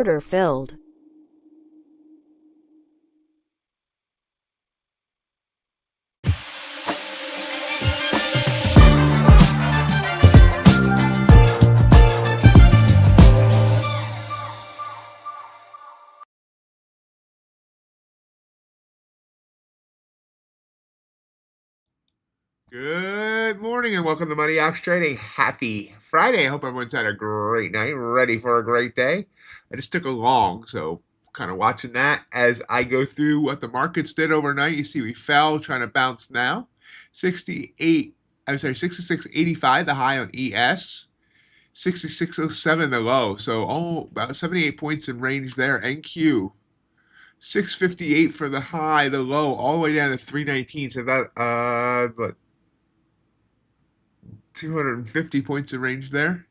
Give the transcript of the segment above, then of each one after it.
order filled. Good morning and welcome to MightyOxTrading. Happy Friday. I hope everyone's had a great night, ready for a great day. I just took a long, so kind of watching that as I go through what the markets did overnight. You see we fell, trying to bounce now. 66.85 the high on ES. 66.07 the low, so about 78 points in range there. NQ 658 for the high, the low, all the way down to 319. So about 250 points in range there.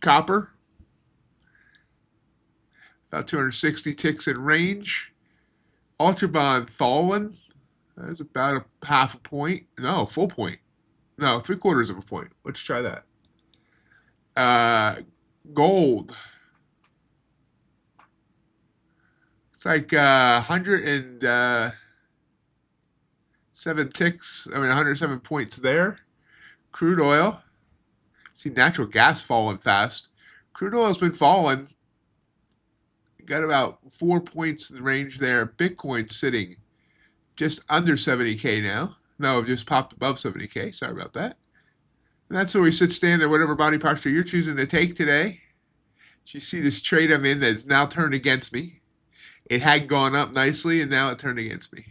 Copper, about 260 ticks in range. Ultra bond fallen. That's about a half a point. No, full point. No, 3/4 of a point. Let's try that. Gold. It's like 107 ticks. 107 points there. Crude oil. See natural gas falling fast. Crude oil's been falling. Got about 4 points in the range there. Bitcoin sitting just under 70K now. No, just popped above 70K. Sorry about that. And that's where we sit, stand there, whatever body posture you're choosing to take today. You see this trade I'm in that's now turned against me. It had gone up nicely, and now it turned against me.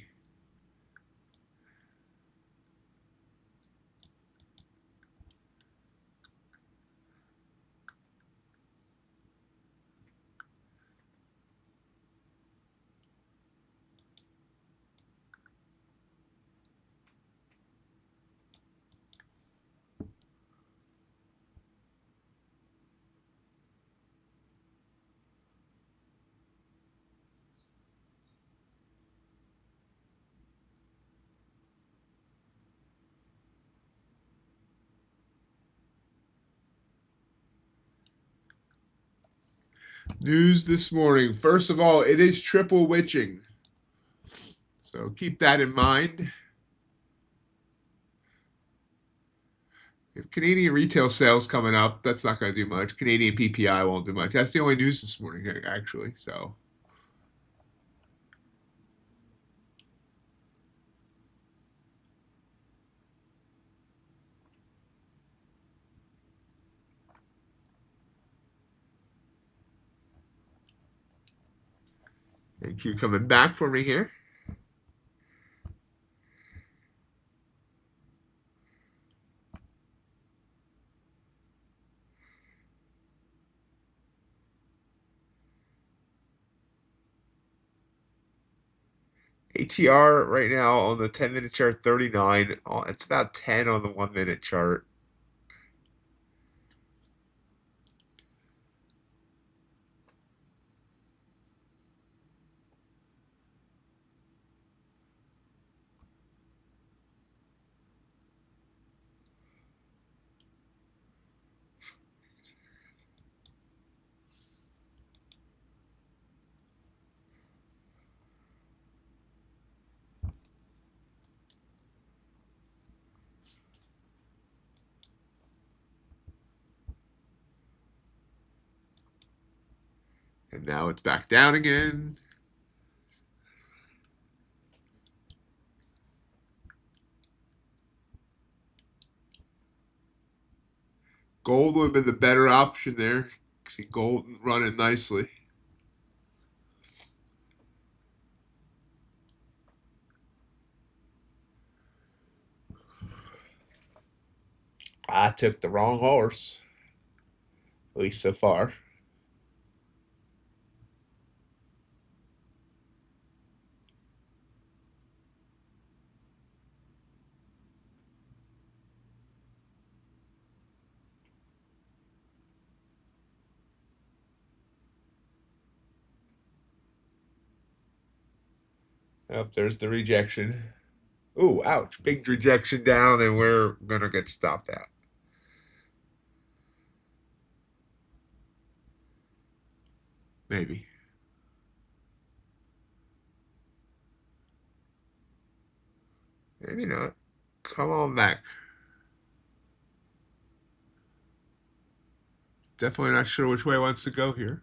News this morning. First of all, it is triple witching. So keep that in mind. If Canadian retail sales coming up, that's not going to do much. Canadian PPI won't do much. That's the only news this morning, actually. So. Thank you coming back for me here. ATR right now on the 10-minute chart, 39. It's about 10 on the 1-minute chart. And now it's back down again. Gold would have been the better option there. See gold running nicely. I took the wrong horse, at least so far. Yep, there's the rejection. Ooh, ouch. Big rejection down, and we're going to get stopped out. Maybe. Maybe not. Come on back. Definitely not sure which way it wants to go here.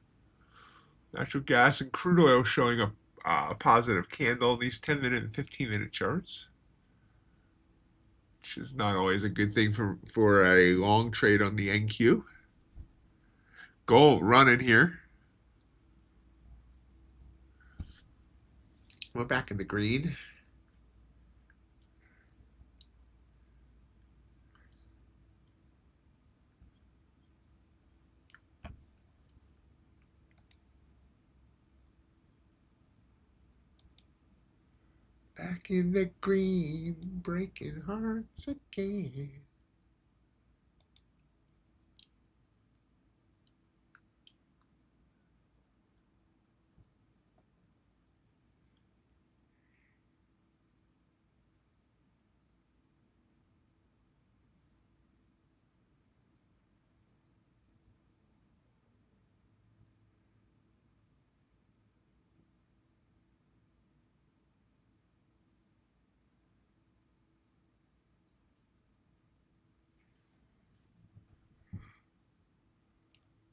Natural gas and crude oil showing a positive candle in these 10-minute and 15-minute charts, which is not always a good thing for a long trade on the NQ. Gold running here. We're back in the green. Back in the green, breaking hearts again.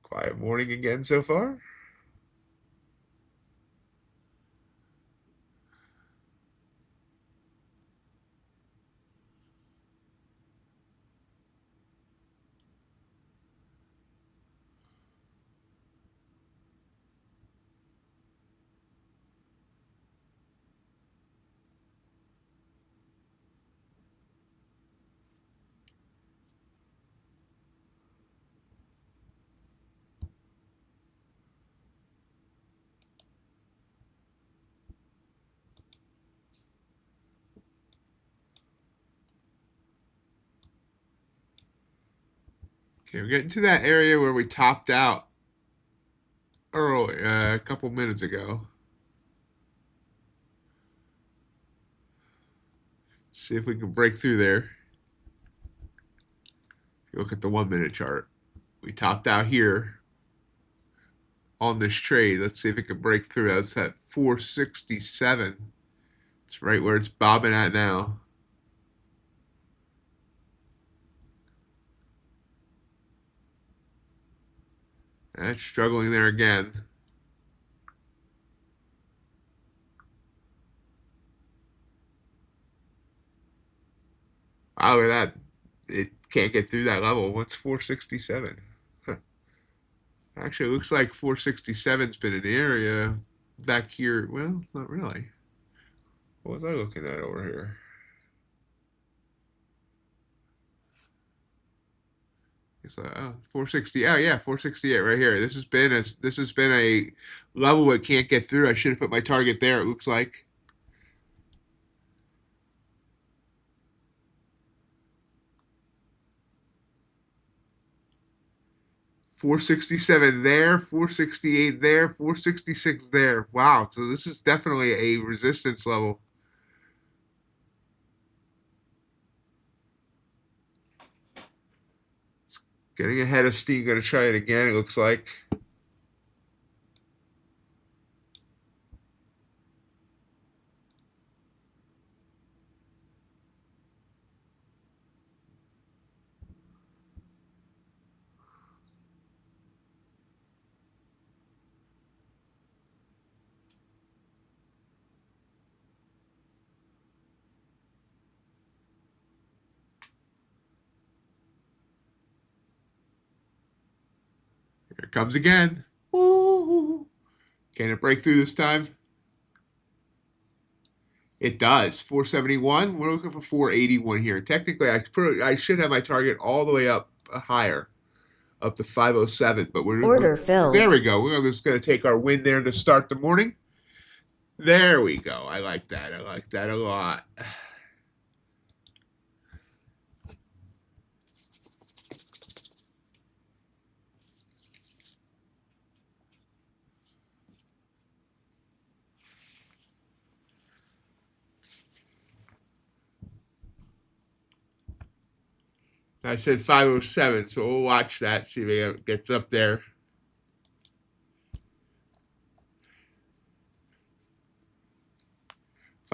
Quiet morning again so far. Okay, we're getting to that area where we topped out early, a couple minutes ago. See if we can break through there. If you look at the 1-minute chart, we topped out here on this trade. Let's see if it can break through. That's at 467. It's right where it's bobbing at now. That's struggling there again. Wow, look at that. It can't get through that level. What's 467? Huh. Actually, it looks like 467's been an area back here. Well, not really. What was I looking at over here? It's like, oh, 460. Oh yeah, 468 right here. This has been a level it can't get through. I should have put my target there, it looks like. $467 there, 468 there, 466 there. Wow, so this is definitely a resistance level. It's getting ahead of steam. Going to try it again, it looks like. Here it comes again. Ooh. Can it break through this time? It does. 471. We're looking for 481 here. Technically, I should have my target all the way up higher, up to 507. But Order filled. There we go. We're just going to take our win there to start the morning. There we go. I like that. I like that a lot. I said 507, so we'll watch that, see if it gets up there.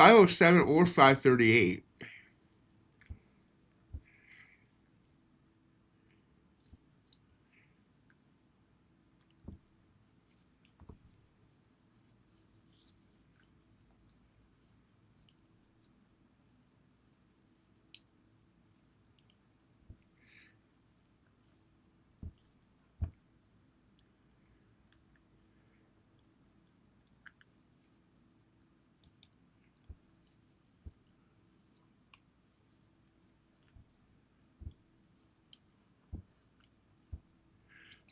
507 or 538.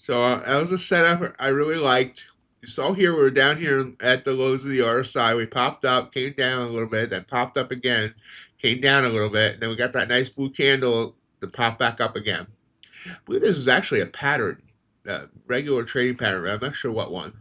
So that was a setup I really liked. You saw here we were down here at the lows of the RSI. We popped up, came down a little bit, then popped up again, came down a little bit, and then we got that nice blue candle to pop back up again. I believe this is actually a pattern, a regular trading pattern. I'm not sure what one.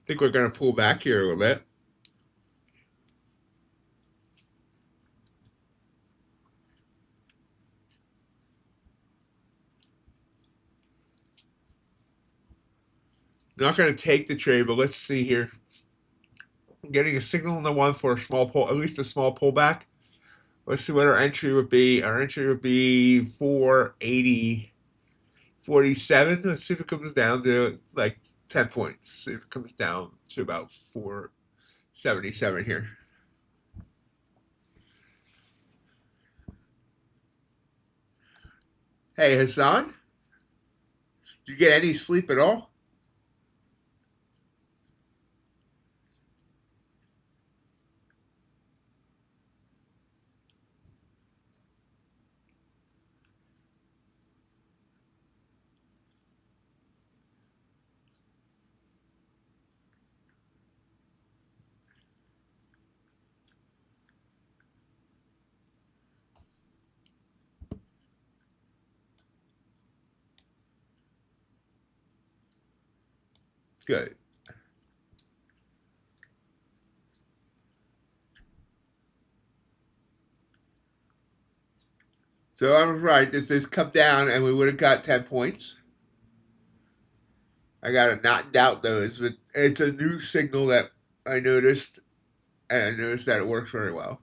I think we're going to pull back here a little bit. Not going to take the trade, but let's see here. I'm getting a signal in the one for a small pull, at least a small pullback. Let's see what our entry would be. Our entry would be 480, 47. Let's see if it comes down to like 10 points. See if it comes down to about 477 here. Hey, Hassan, did you get any sleep at all? Good. So I was right. This come down and we would have got 10 points. I got to not doubt those, but it's a new signal that I noticed, and I noticed that it works very well.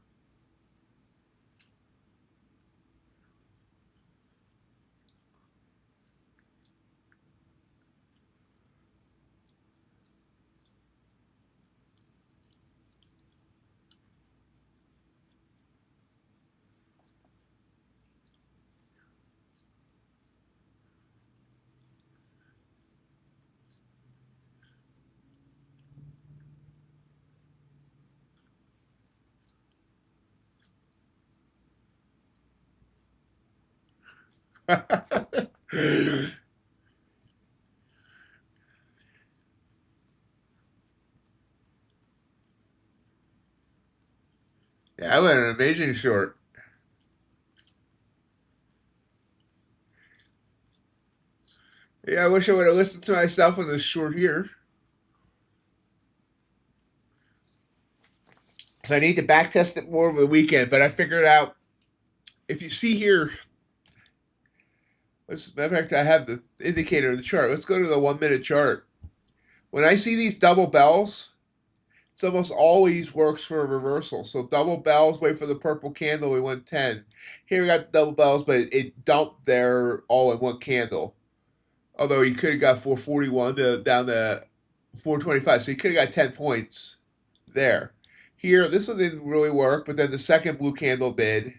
Yeah, I went an amazing short. Yeah, I wish I would have listened to myself on this short here. So I need to back test it more over the weekend, but I figured out if you see here, matter of fact, I have the indicator of the chart. Let's go to the 1 minute chart. When I see these double bells, it's almost always works for a reversal. So double bells, wait for the purple candle, we went 10. Here we got double bells, but it dumped there all in one candle. Although you could have got 441 down to 425, so you could have got 10 points there. Here, this one didn't really work, but then the second blue candle did.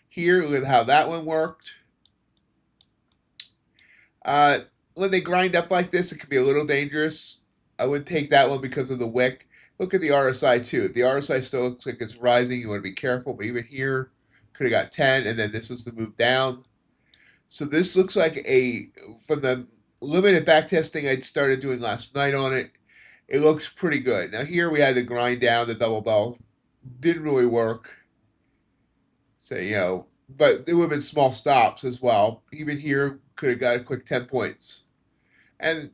Here, look at how that one worked. When they grind up like this, it can be a little dangerous. I would take that one because of the wick. Look at the RSI too. If the RSI still looks like it's rising, you want to be careful. But even here, could have got 10, and then this was the move down. So this looks like from the limited back testing I started doing last night on it, it looks pretty good. Now here we had to grind down the double bell. Didn't really work. So, but there would have been small stops as well. Even here, could have got a quick 10 points. And,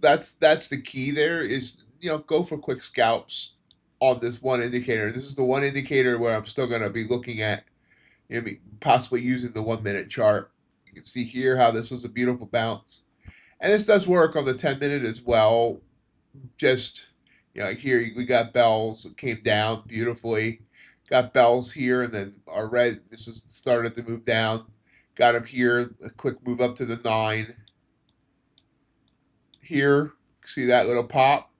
that's the key there is, go for quick scalps on this one indicator. This is the one indicator where I'm still going to be looking at, possibly using the 1 minute chart. You can see here how this was a beautiful bounce. And this does work on the 10-minute as well. Just, here we got bells that came down beautifully. Got bells here, and then our red, this is started to move down. Got him here, a quick move up to the 9. Here, see that little pop?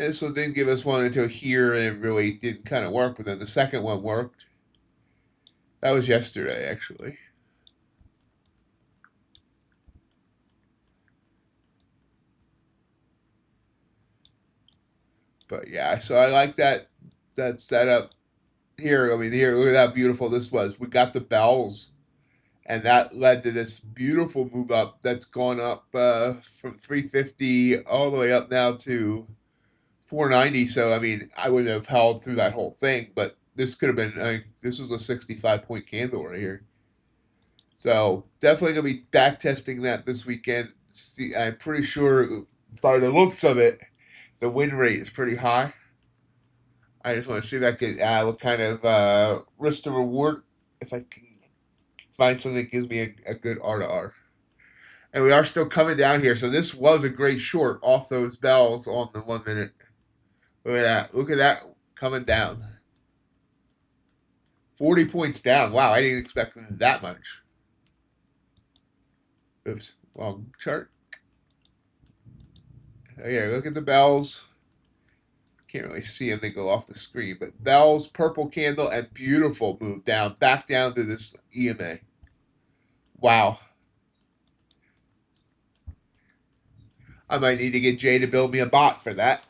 And this one didn't give us one until here, and it really didn't kind of work, but then the second one worked. That was yesterday, actually. But yeah, so I like that setup here. I mean, here, look at how beautiful this was. We got the bells, and that led to this beautiful move up that's gone up from 350 all the way up now to 490. So, I mean, I wouldn't have held through that whole thing, but this could have been, this was a 65-point candle right here. So, definitely going to be back testing that this weekend. See, I'm pretty sure by the looks of it, the win rate is pretty high. I just want to see if I can what kind of risk to reward, if I can find something that gives me a good R to R. And we are still coming down here, so this was a great short off those bells on the 1 minute. Look at that. Look at that coming down. 40 points down. Wow, I didn't expect that much. Oops, wrong chart. Okay, look at the bells. Can't really see them, they go off the screen, but bells, purple candle, and beautiful move down, back down to this EMA. Wow. I might need to get Jay to build me a bot for that.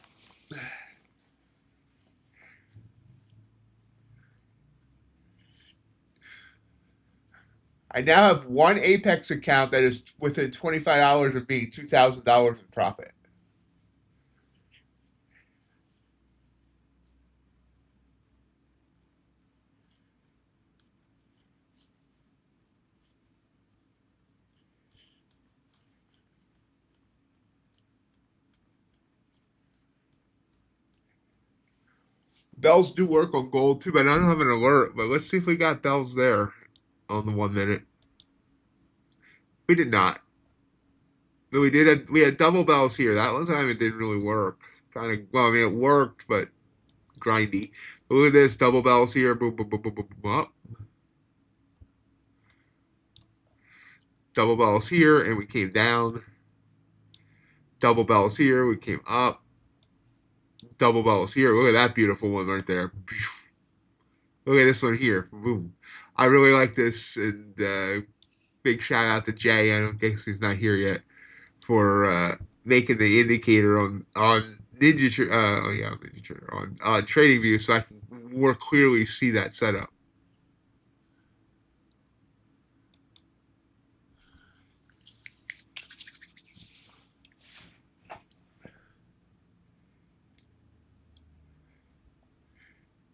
I now have one Apex account that is within $25 of being $2,000 in profit. Bells do work on gold too, but I don't have an alert. But let's see if we got bells there on the 1 minute. We did not. But we had double bells here. That one time it didn't really work. I mean, it worked, but grindy. But look at this, double bells here. Boom, boom, boom, boom, boom, boom, up. Double bells here, and we came down. Double bells here, we came up. Double bells here. Look at that beautiful one right there. Look at this one here. Boom. I really like this, and big shout out to Jay. I don't guess he's not here yet for making the indicator on NinjaTrader on TradingView, so I can more clearly see that setup.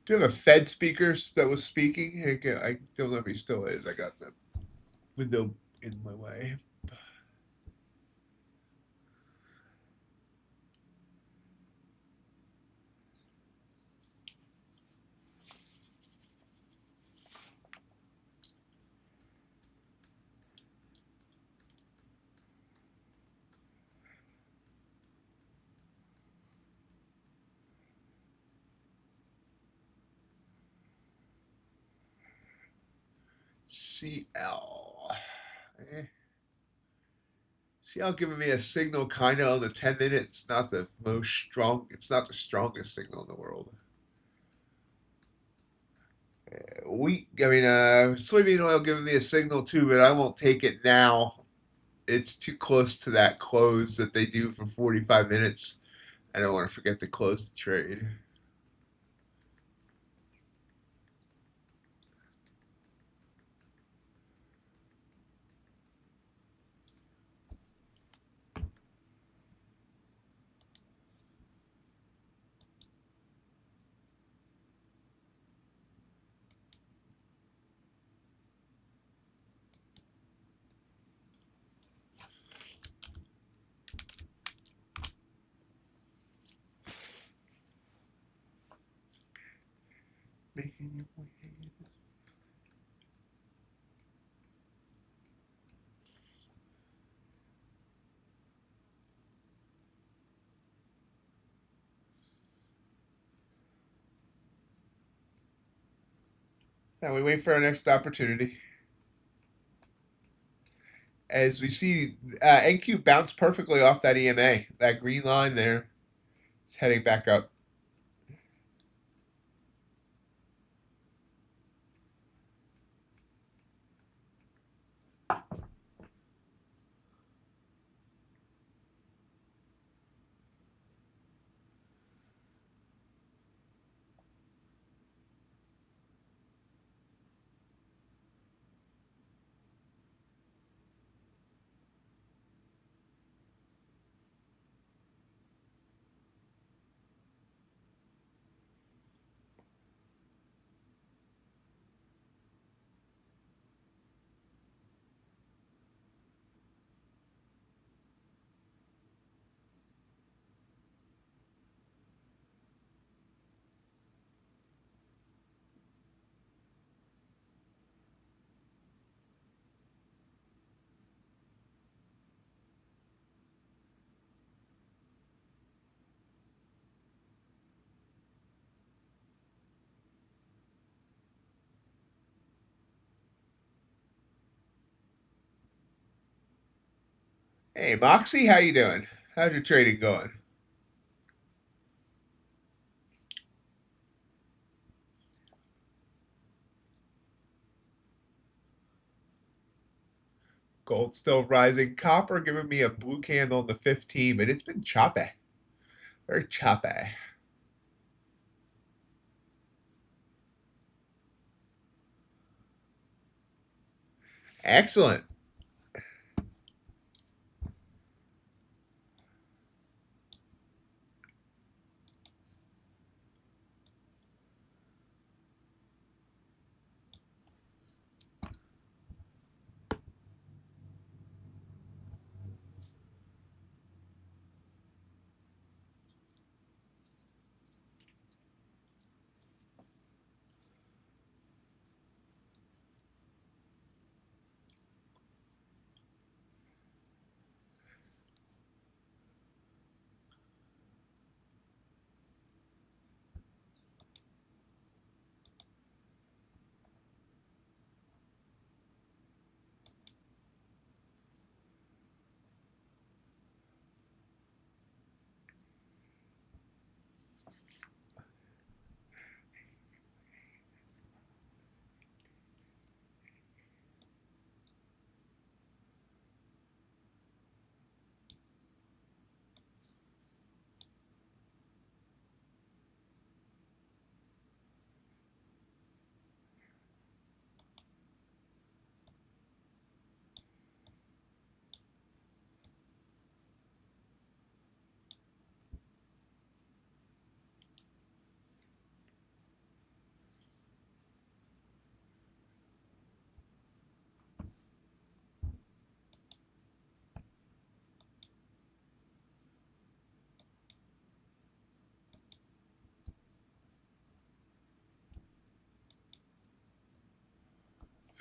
Do you have a Fed speaker that was speaking? I don't know if he still is. I got the window in my way. CL. CL giving me a signal kind of on the 10 minutes. Not the most strong. It's not the strongest signal in the world. Soybean oil giving me a signal too, but I won't take it now. It's too close to that close that they do for 45 minutes. I don't want to forget to close the trade. Making your way. Now we wait for our next opportunity. As we see, NQ bounced perfectly off that EMA. That green line there is heading back up. Hey, Moxie, how you doing? How's your trading going? Gold still rising. Copper giving me a blue candle in the 15, but it's been choppy. Very choppy. Excellent.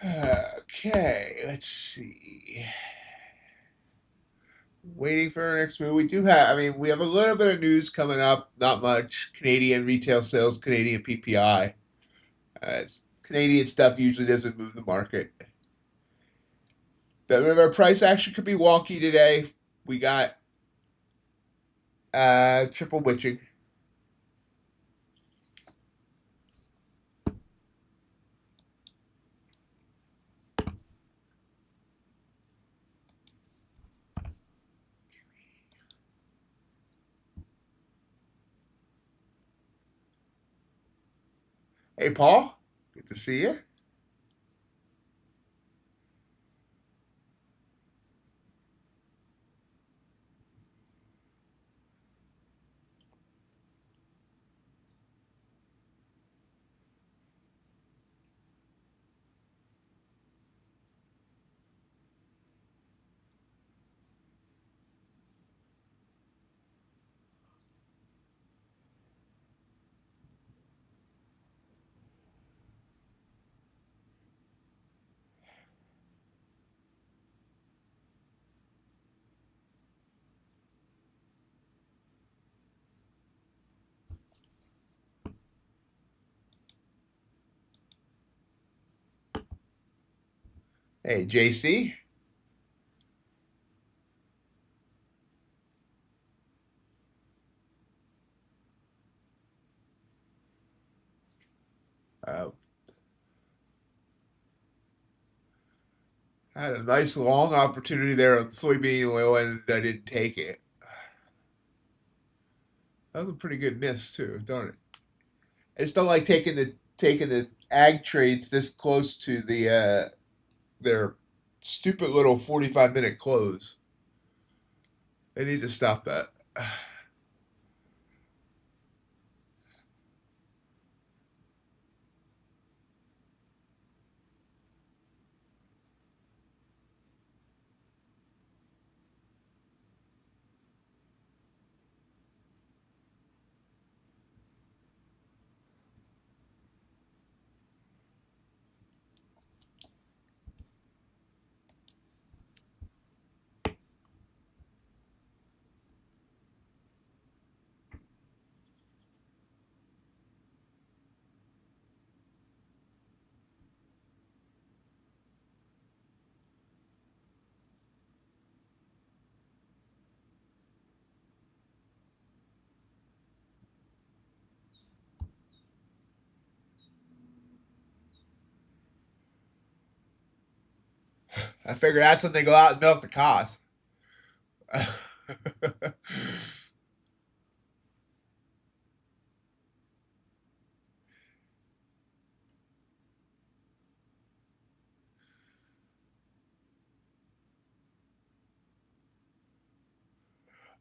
Okay, let's see. Waiting for our next move. We do have, I mean, we have a little bit of news coming up. Not much. Canadian retail sales, Canadian PPI. Canadian stuff usually doesn't move the market. But remember, price action could be wonky today. We got triple witching. Hey, Paul. Good to see you. Hey, JC. Uh, I had a nice long opportunity there on soybean oil, and I didn't take it. That was a pretty good miss too, don't it? I just don't like taking the ag trades this close to their stupid little 45-minute close. They need to stop that. I figure that's when they go out and milk the cost. I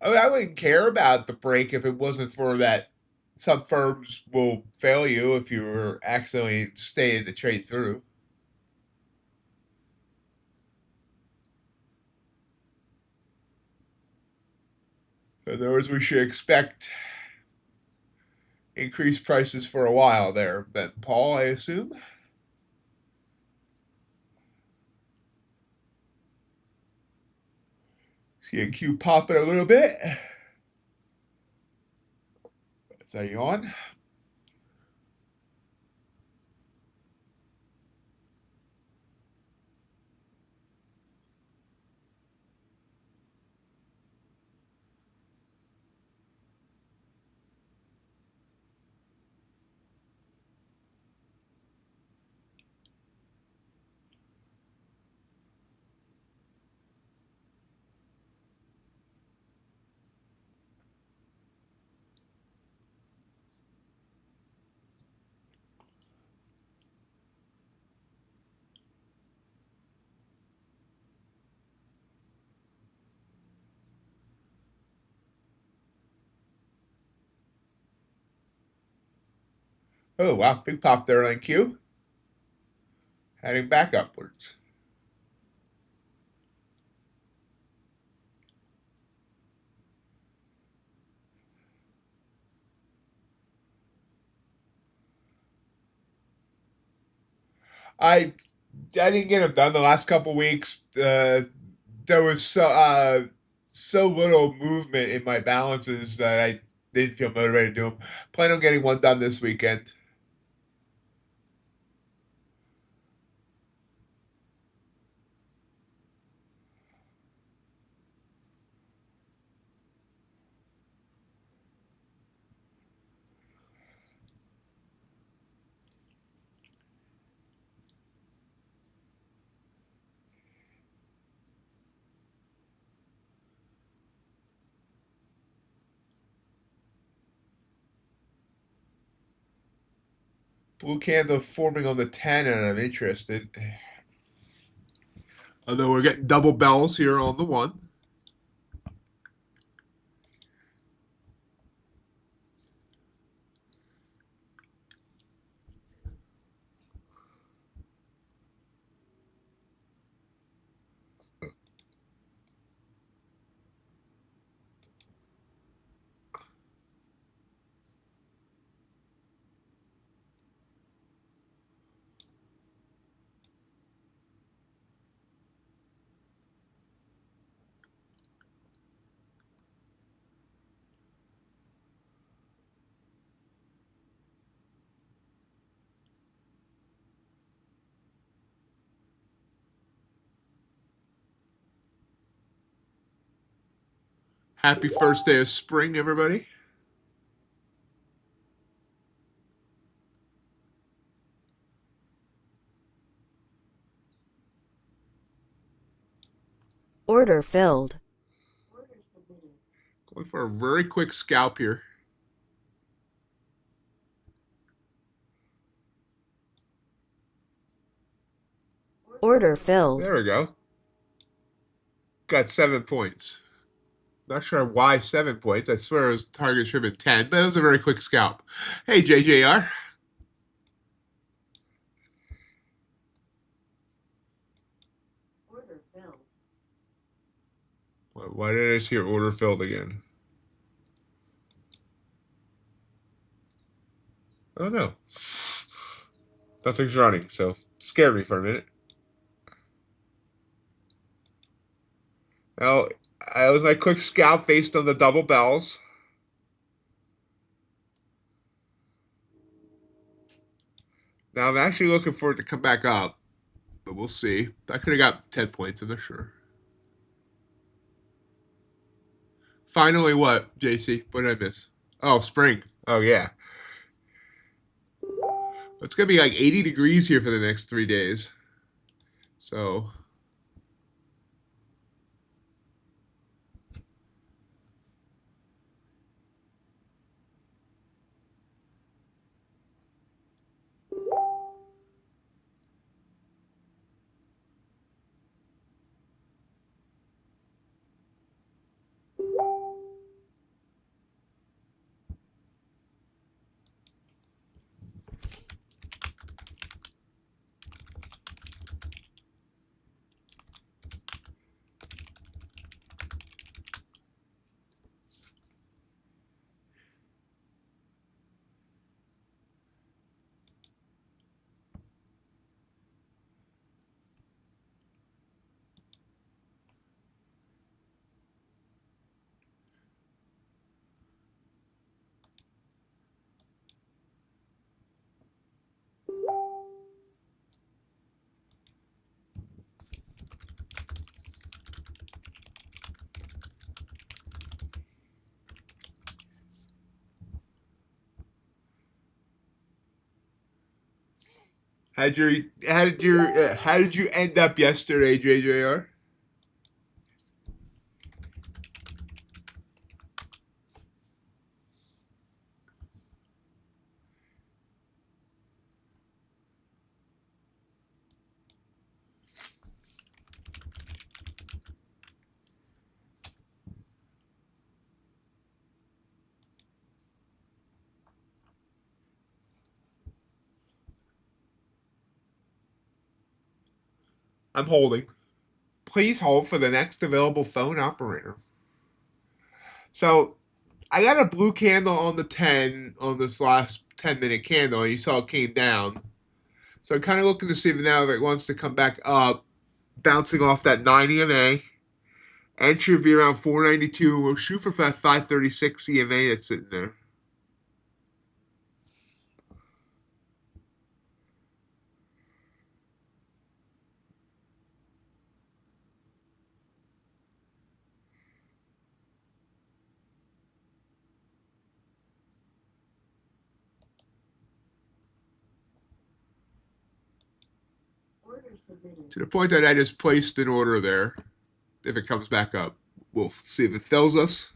mean, I wouldn't care about the break if it wasn't for that. Some firms will fail you if you were accidentally staying the trade through. In other words, we should expect increased prices for a while there. Then, Paul, I assume. See a Q popping a little bit. Is that yawn? Oh, wow. Big pop there on Q. Heading back upwards. I I didn't get them done the last couple weeks. There was so little movement in my balances that I didn't feel motivated to do them. Plan on getting one done this weekend. Blue candle forming on the 10, and I'm interested. Although we're getting double bells here on the 1. Happy first day of spring, everybody. Order filled. Going for a very quick scalp here. Order filled. There we go. Got 7 points. Not sure why 7 points. I swear it was target should have been 10, but it was a very quick scalp. Hey, JJR. Order filled. Why did I see your order filled again? Oh no. Nothing's running, so scared me for a minute. Now, it was my quick scalp based on the double bells. Now I'm actually looking for it to come back up, but we'll see. I could have got 10 points, I'm not sure. Finally, what, JC? What did I miss? Oh, spring. Oh, yeah. It's going to be like 80 degrees here for the next 3 days. So, how did you end up yesterday, JJR? I'm holding. Please hold for the next available phone operator. So, I got a blue candle on the 10 on this last 10-minute candle, and you saw it came down. So I'm kind of looking to see if now if it wants to come back up, bouncing off that 9 EMA. Entry would be around 492. We'll shoot for that 536 EMA that's sitting there. To the point that I just placed an order there. If it comes back up, we'll see if it fills us.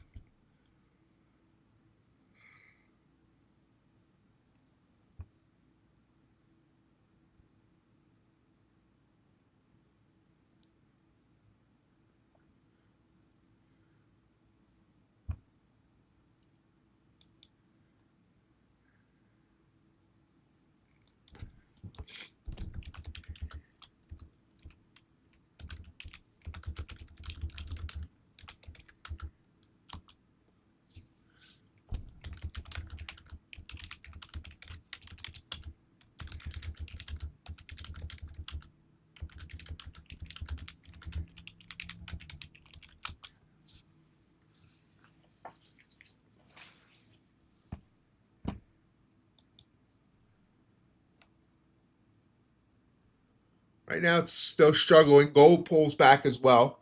Right now it's still struggling. Gold pulls back as well.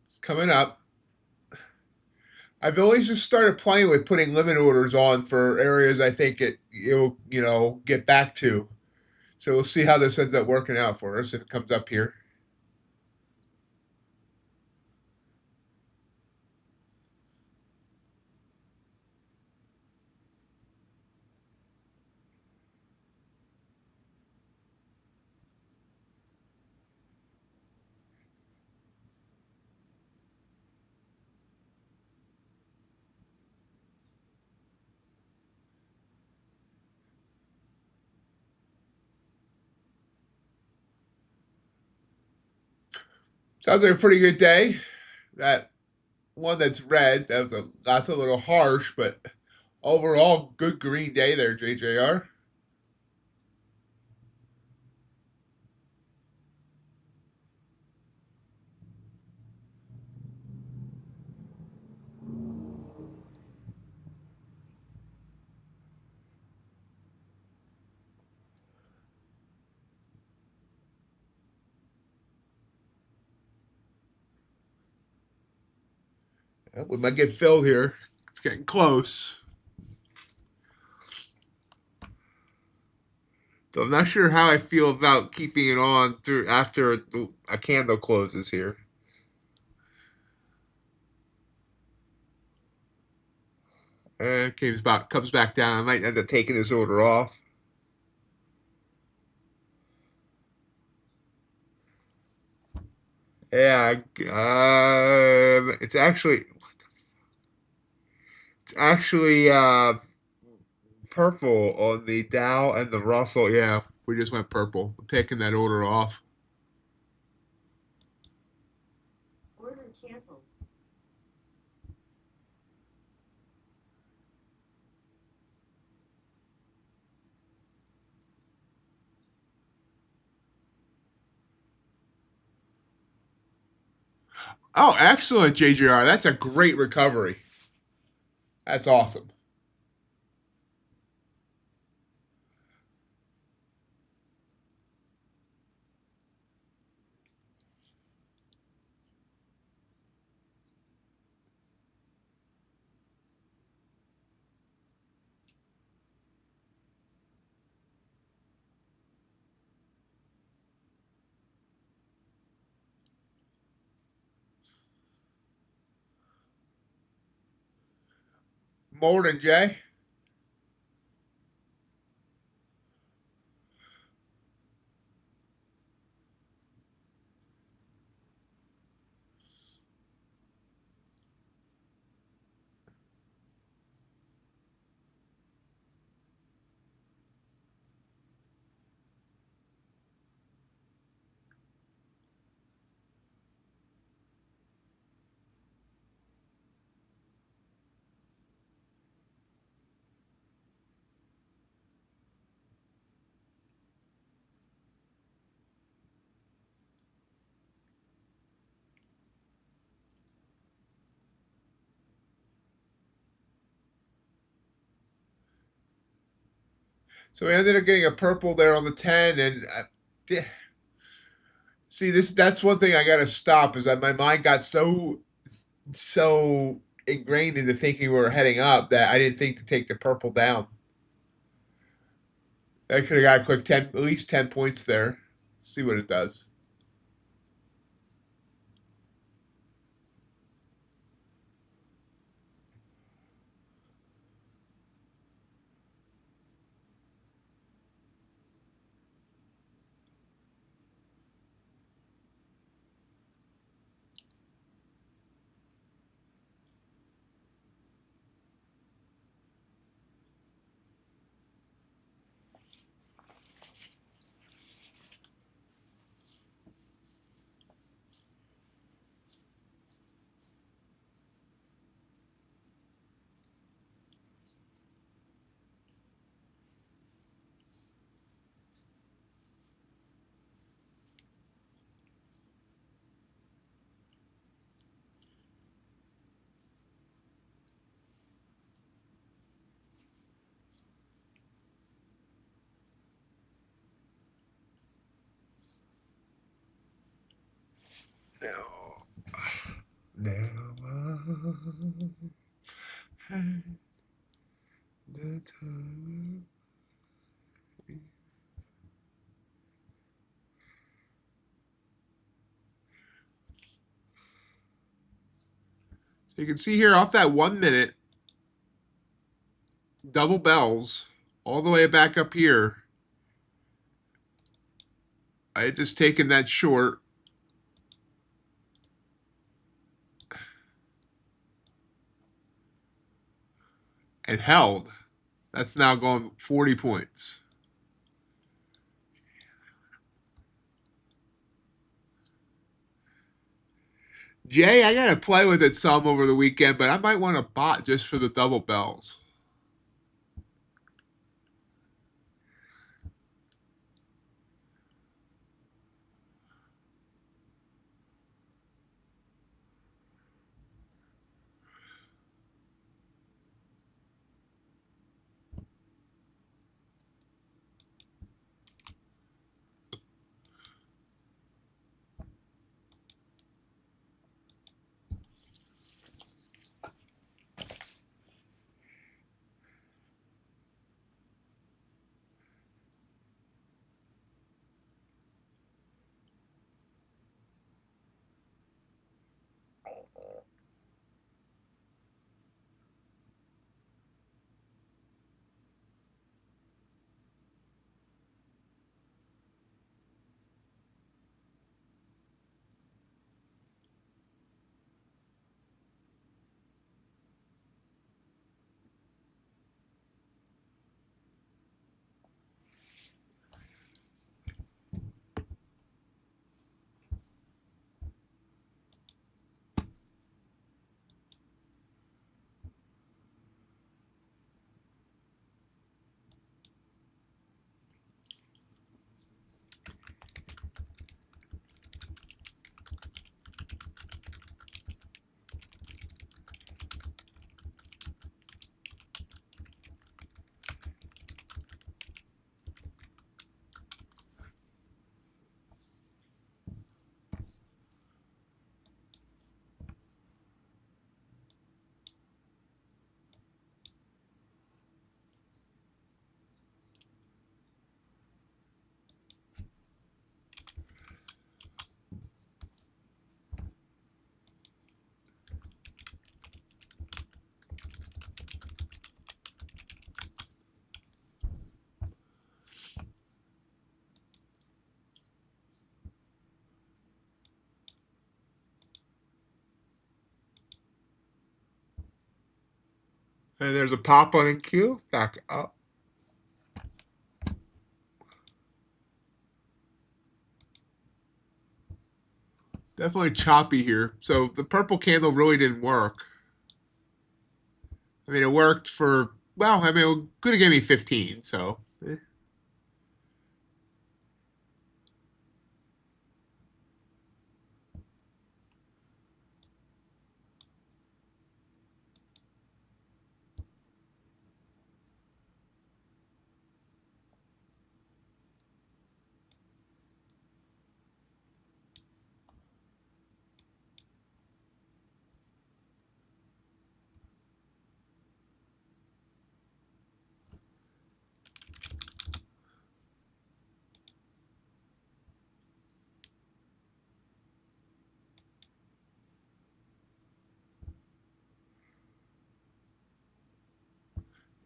It's coming up. I've always just started playing with putting limit orders on for areas I think it'll get back to. So we'll see how this ends up working out for us if it comes up here. Sounds like a pretty good day. That one that's red, that's a little harsh, but overall, good green day there, JJR. We might get filled here. It's getting close. So I'm not sure how I feel about keeping it on through after a candle closes here. And comes back down. I might end up taking this order off. Yeah, it's actually purple on the Dow and the Russell. Yeah, we just went purple. I'm taking that order off. Order canceled. Oh, excellent, JGR. That's a great recovery. That's awesome. Morning, Jay. So we ended up getting a purple there on the 10, and see that's one thing I got to stop is that my mind got so ingrained into thinking we were heading up that I didn't think to take the purple down. I could have got a quick 10, at least 10 points there. See what it does. Now I had the time. So you can see here off that 1 minute, double bells all the way back up here. I had just taken that short. And held. That's now going 40 points. Jay, I got to play with it some over the weekend, but I might want a bot just for the double bells. And there's a pop on NQ. Back up. Definitely choppy here. So the purple candle really didn't work. I mean, it worked for, well, I mean, it could have given me 15, so.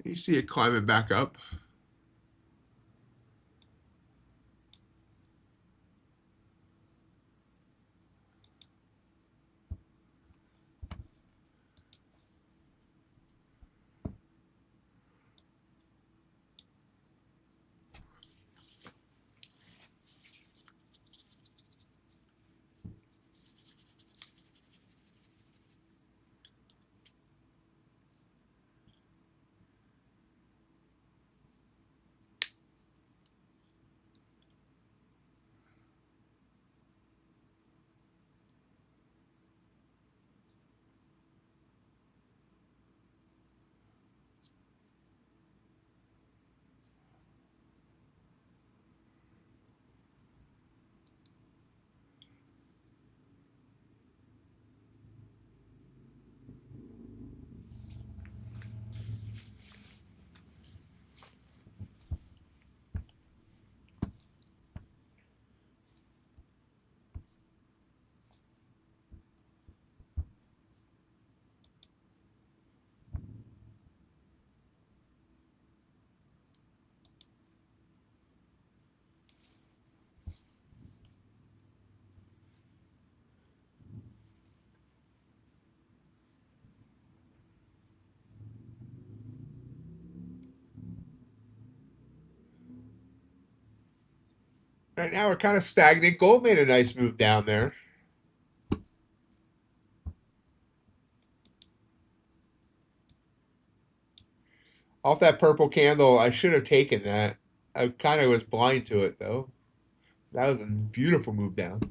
You see it climbing back up. Right now we're kind of stagnant. Gold made a nice move down there. Off that purple candle, I should have taken that. I kind of was blind to it, though. That was a beautiful move down.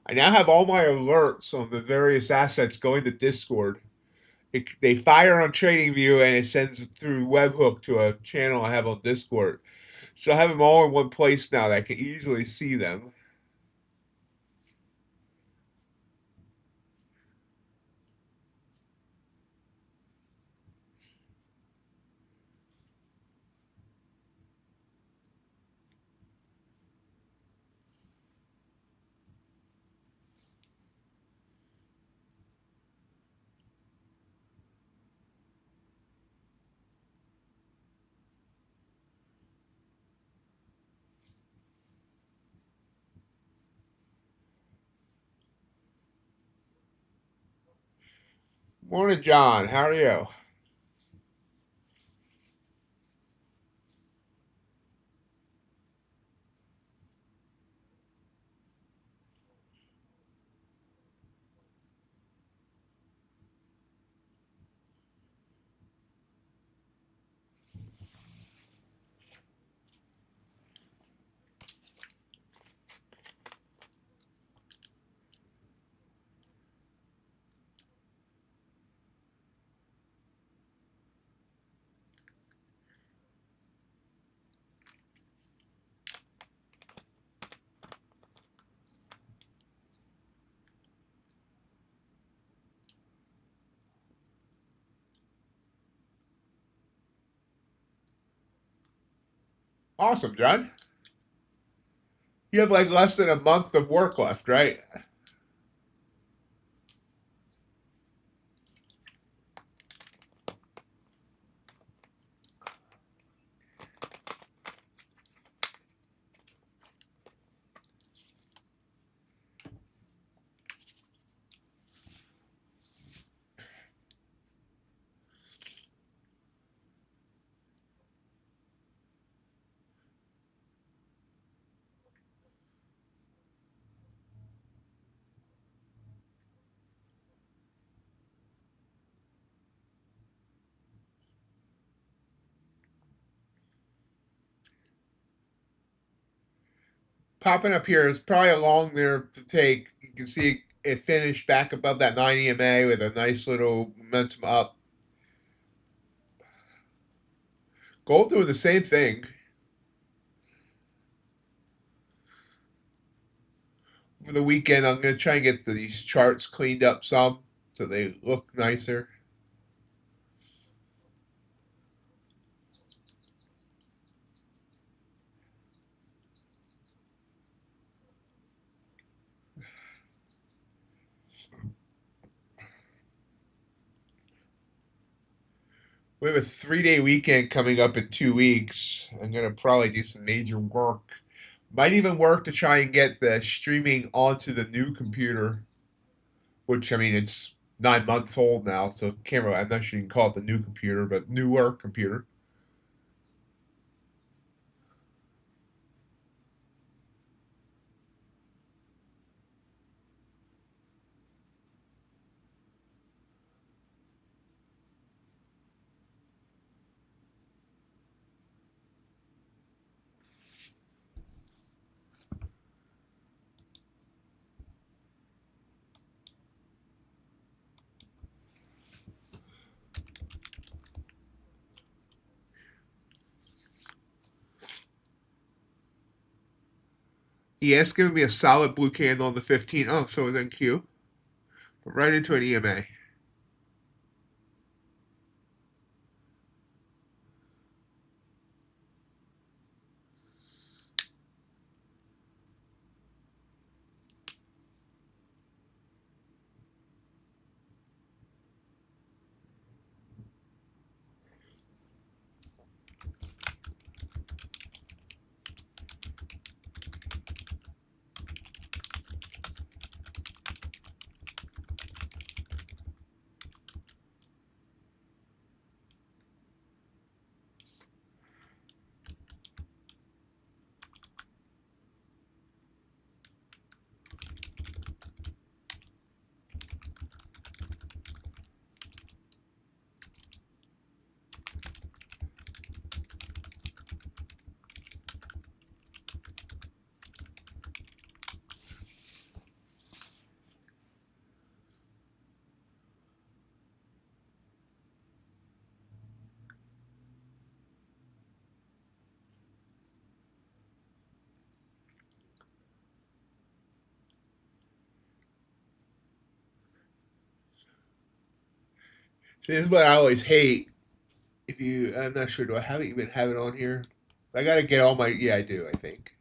I now have all my alerts on the various assets going to Discord. They fire on TradingView and it sends through webhook to a channel I have on Discord. So I have them all in one place now that I can easily see them. Morning, John. How are you? Awesome, John. You have like less than a month of work left, right? Popping up here is probably along there to take. You can see it finished back above that 9 EMA with a nice little momentum up. Gold doing the same thing. For the weekend, I'm going to try and get these charts cleaned up some so they look nicer. We have a 3-day weekend coming up in 2 weeks. I'm going to probably do some major work. Might even work to try and get the streaming onto the new computer, which, I mean, it's 9 months old now, so can't really, I'm not sure you can call it the new computer, but newer computer. Yeah, it's giving me a solid blue candle on the 15. Oh, so then Q. But right into an EMA. This is what I always hate. If you, I'm not sure. Do I have it even have it on here? I gotta get all my. Yeah, I do. I think.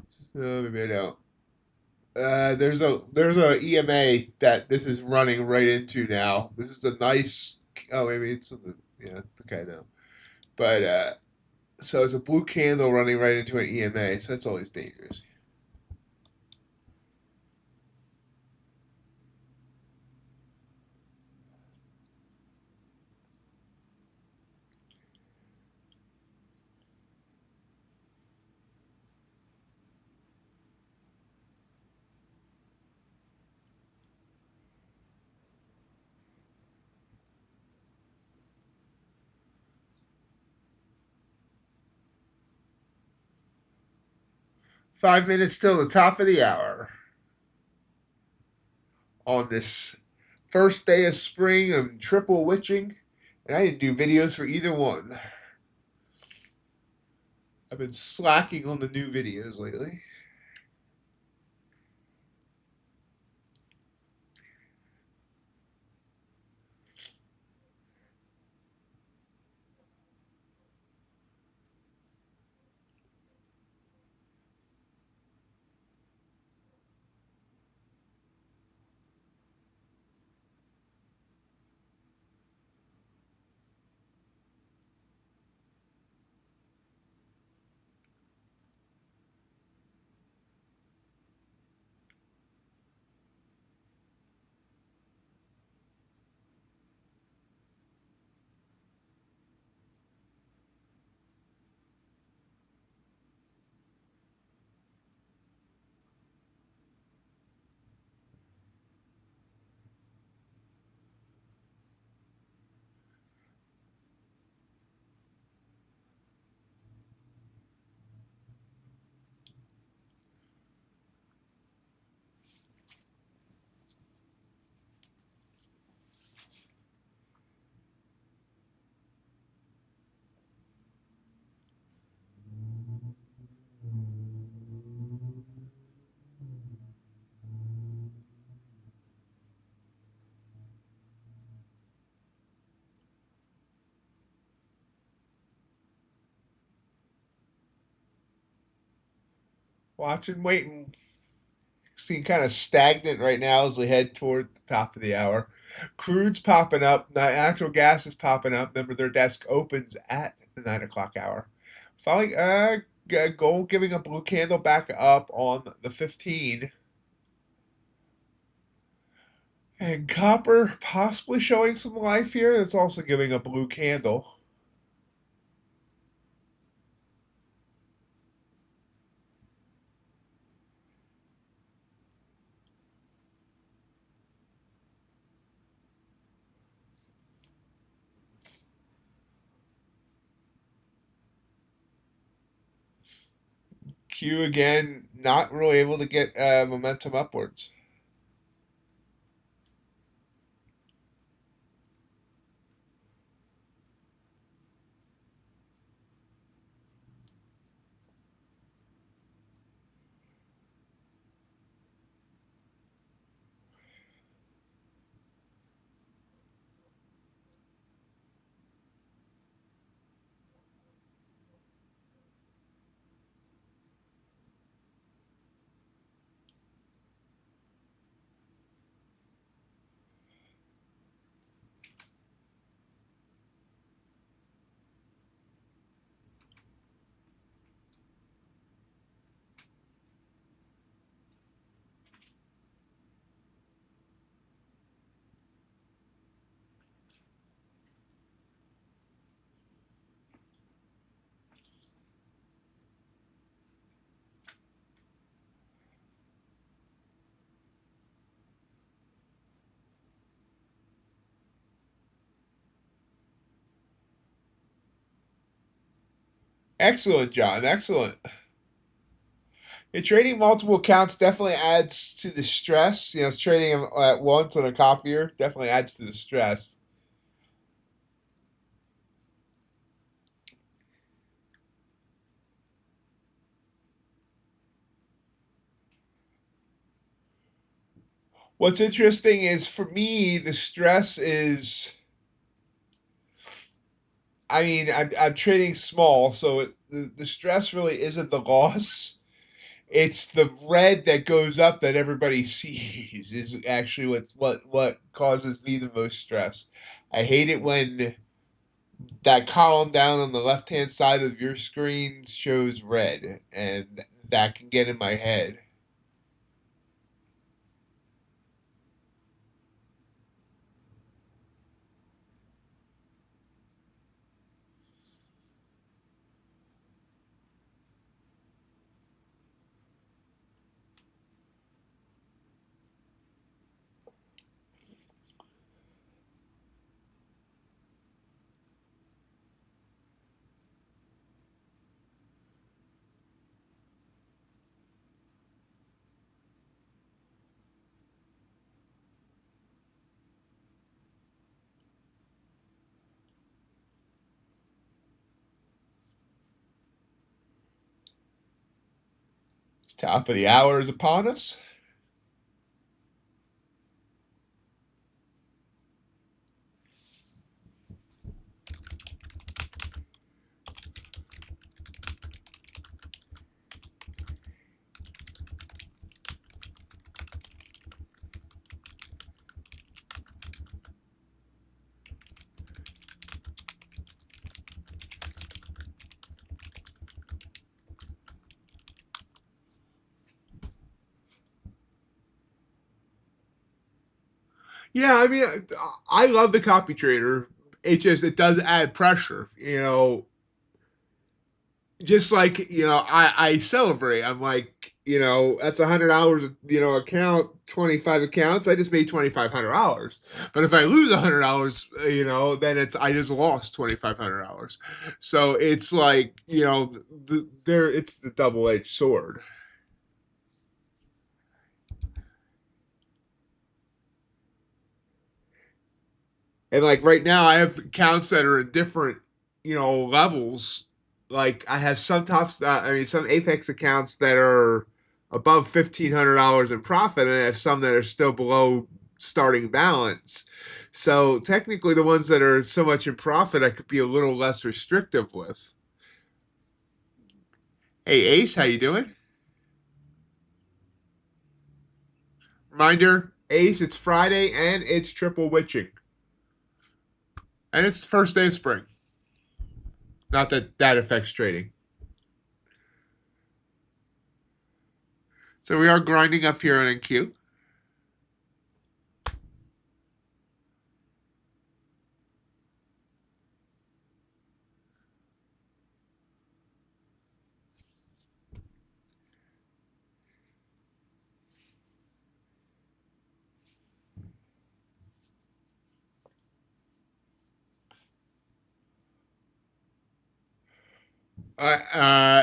So maybe I don't. There's a EMA that this is running right into now. This is a nice. Oh, maybe it's yeah. Okay, no. But so it's a blue candle running right into an EMA. So that's always dangerous. 5 minutes till the top of the hour on this first day of spring of triple witching, and I didn't do videos for either one. I've been slacking on the new videos lately. Watching, waiting. Seem kind of stagnant right now as we head toward the top of the hour. Crude's popping up. Natural gas is popping up. Remember, their desk opens at the 9 o'clock hour. Following, gold giving a blue candle back up on the 15. And copper possibly showing some life here. That's also giving a blue candle. Q again, not really able to get momentum upwards. Excellent, John. Excellent. Trading multiple accounts definitely adds to the stress. Trading them at once on a copier definitely adds to the stress. What's interesting is for me, the stress is I mean, I'm trading small, so the stress really isn't the loss. It's the red that goes up that everybody sees is actually what causes me the most stress. I hate it when that column down on the left hand side of your screen shows red, and that can get in my head. Top of the hour is upon us. Yeah, I mean, I love the copy trader. It does add pressure, just like I celebrate. I'm like, that's 100 hours, account 25 accounts. I just made $2,500. But if I lose $100, then I just lost $2,500. So it's like, it's the double edged sword. And like right now, I have accounts that are in different, levels. Like I have some Apex accounts that are above $1,500 in profit, and I have some that are still below starting balance. So technically, the ones that are so much in profit, I could be a little less restrictive with. Hey Ace, how you doing? Reminder, Ace, it's Friday and it's triple witching, and it's the first day of spring. Not that that affects trading. So we are grinding up here on NQ.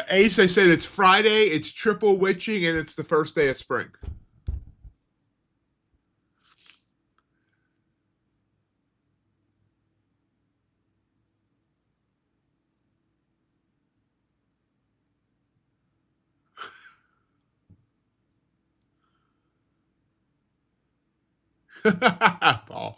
Ace, I said it's Friday, it's triple witching, and it's the first day of spring. Paul.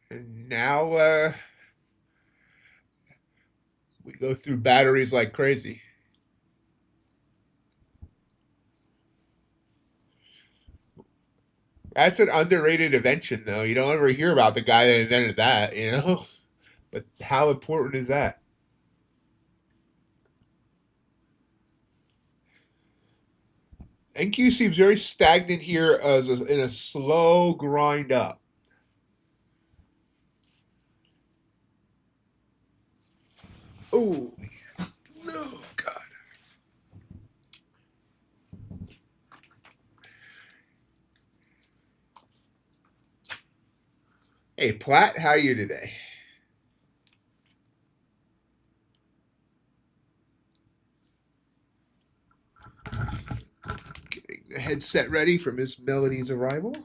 And now we go through batteries like crazy. That's an underrated invention, though. You don't ever hear about the guy that invented that, you know? But how important is that? NQ seems very stagnant here as in a slow grind up. Oh, no, God. Hey, Platt, how are you today? Getting the headset ready for Miss Melody's arrival.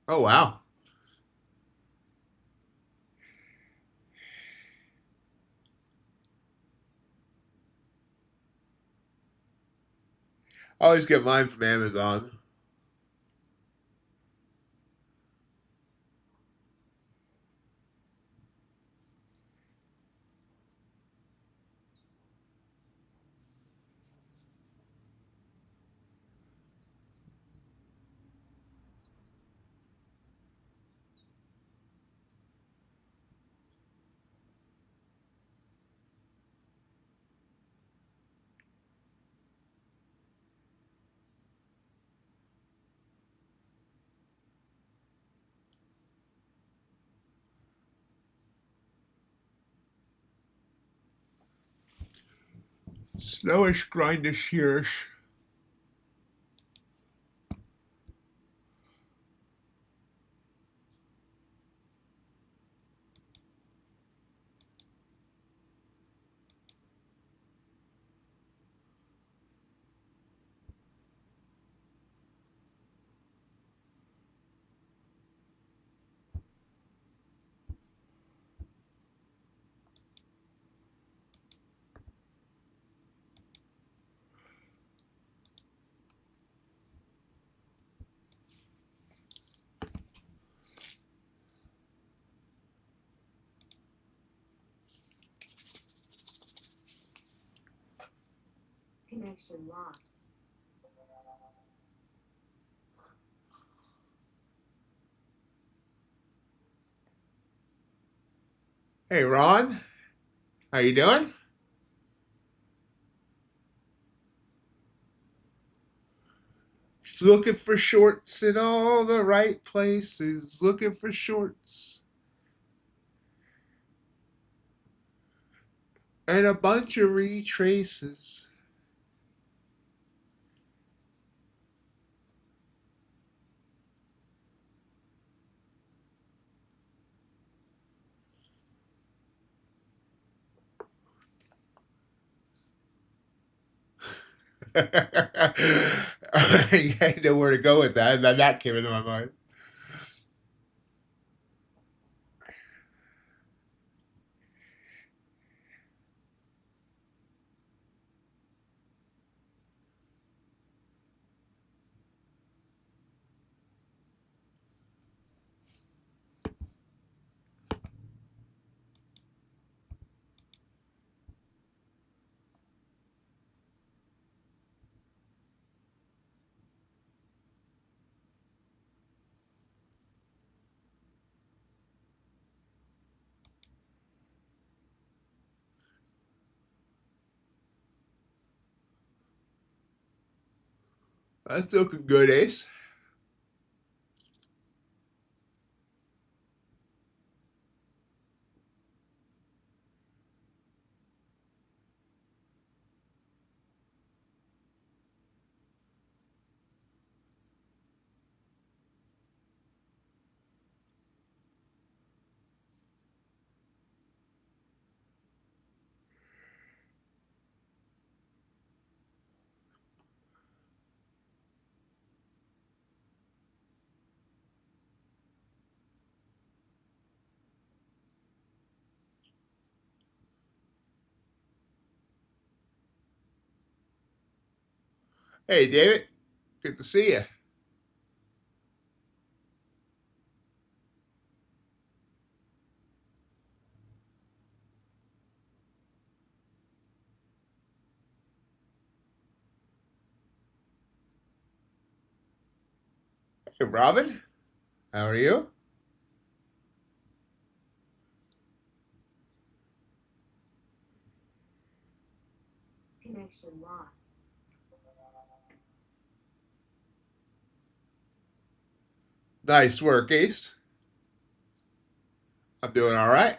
Oh, wow. I always get mine from Amazon. Slowish, grindish, hereish. Connection lost. Hey, Ron, how you doing? Just looking for shorts in all the right places. Looking for shorts. And a bunch of retraces. I know where to go with that. And then that came into my mind. That's looking good, Ace. Hey, David. Good to see you. Hey, Robin. How are you? Connection lost. Nice work, Ace. I'm doing all right.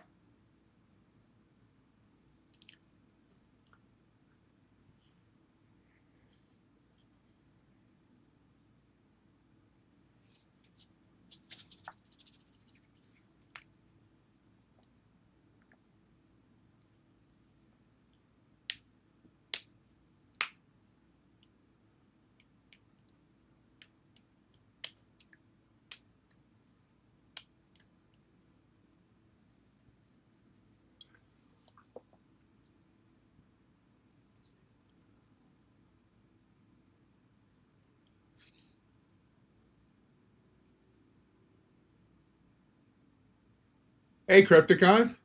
Hey, Crypticon.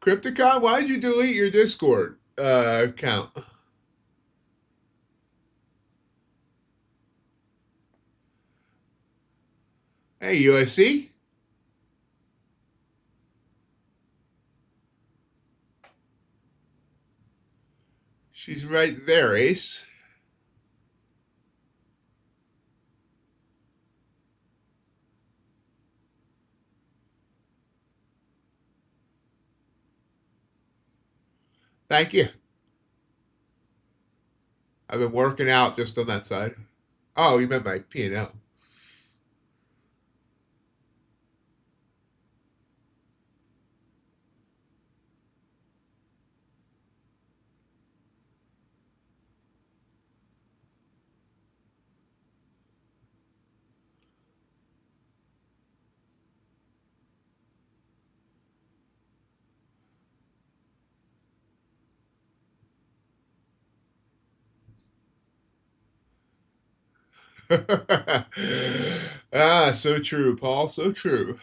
Crypticon, why did you delete your Discord account? Hey, USC. She's right there, Ace. Thank you. I've been working out just on that side. Oh, you meant my P&L. Ah, so true, Paul. So true.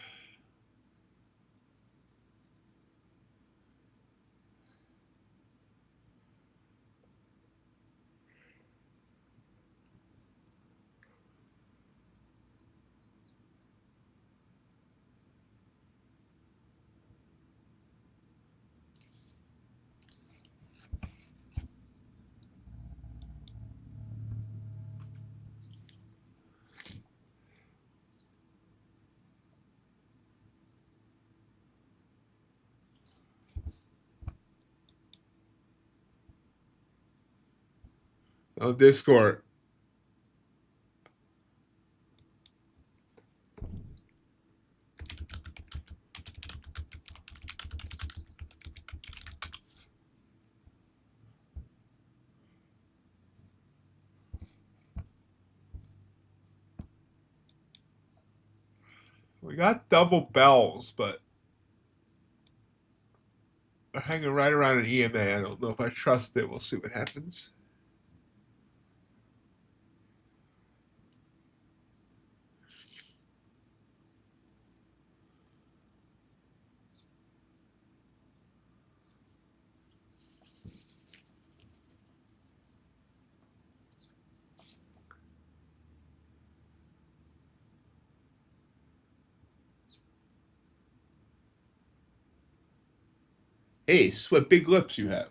Oh, Discord. We got double bells, but they're hanging right around an EMA. I don't know if I trust it. We'll see what happens. Ace, what big lips you have.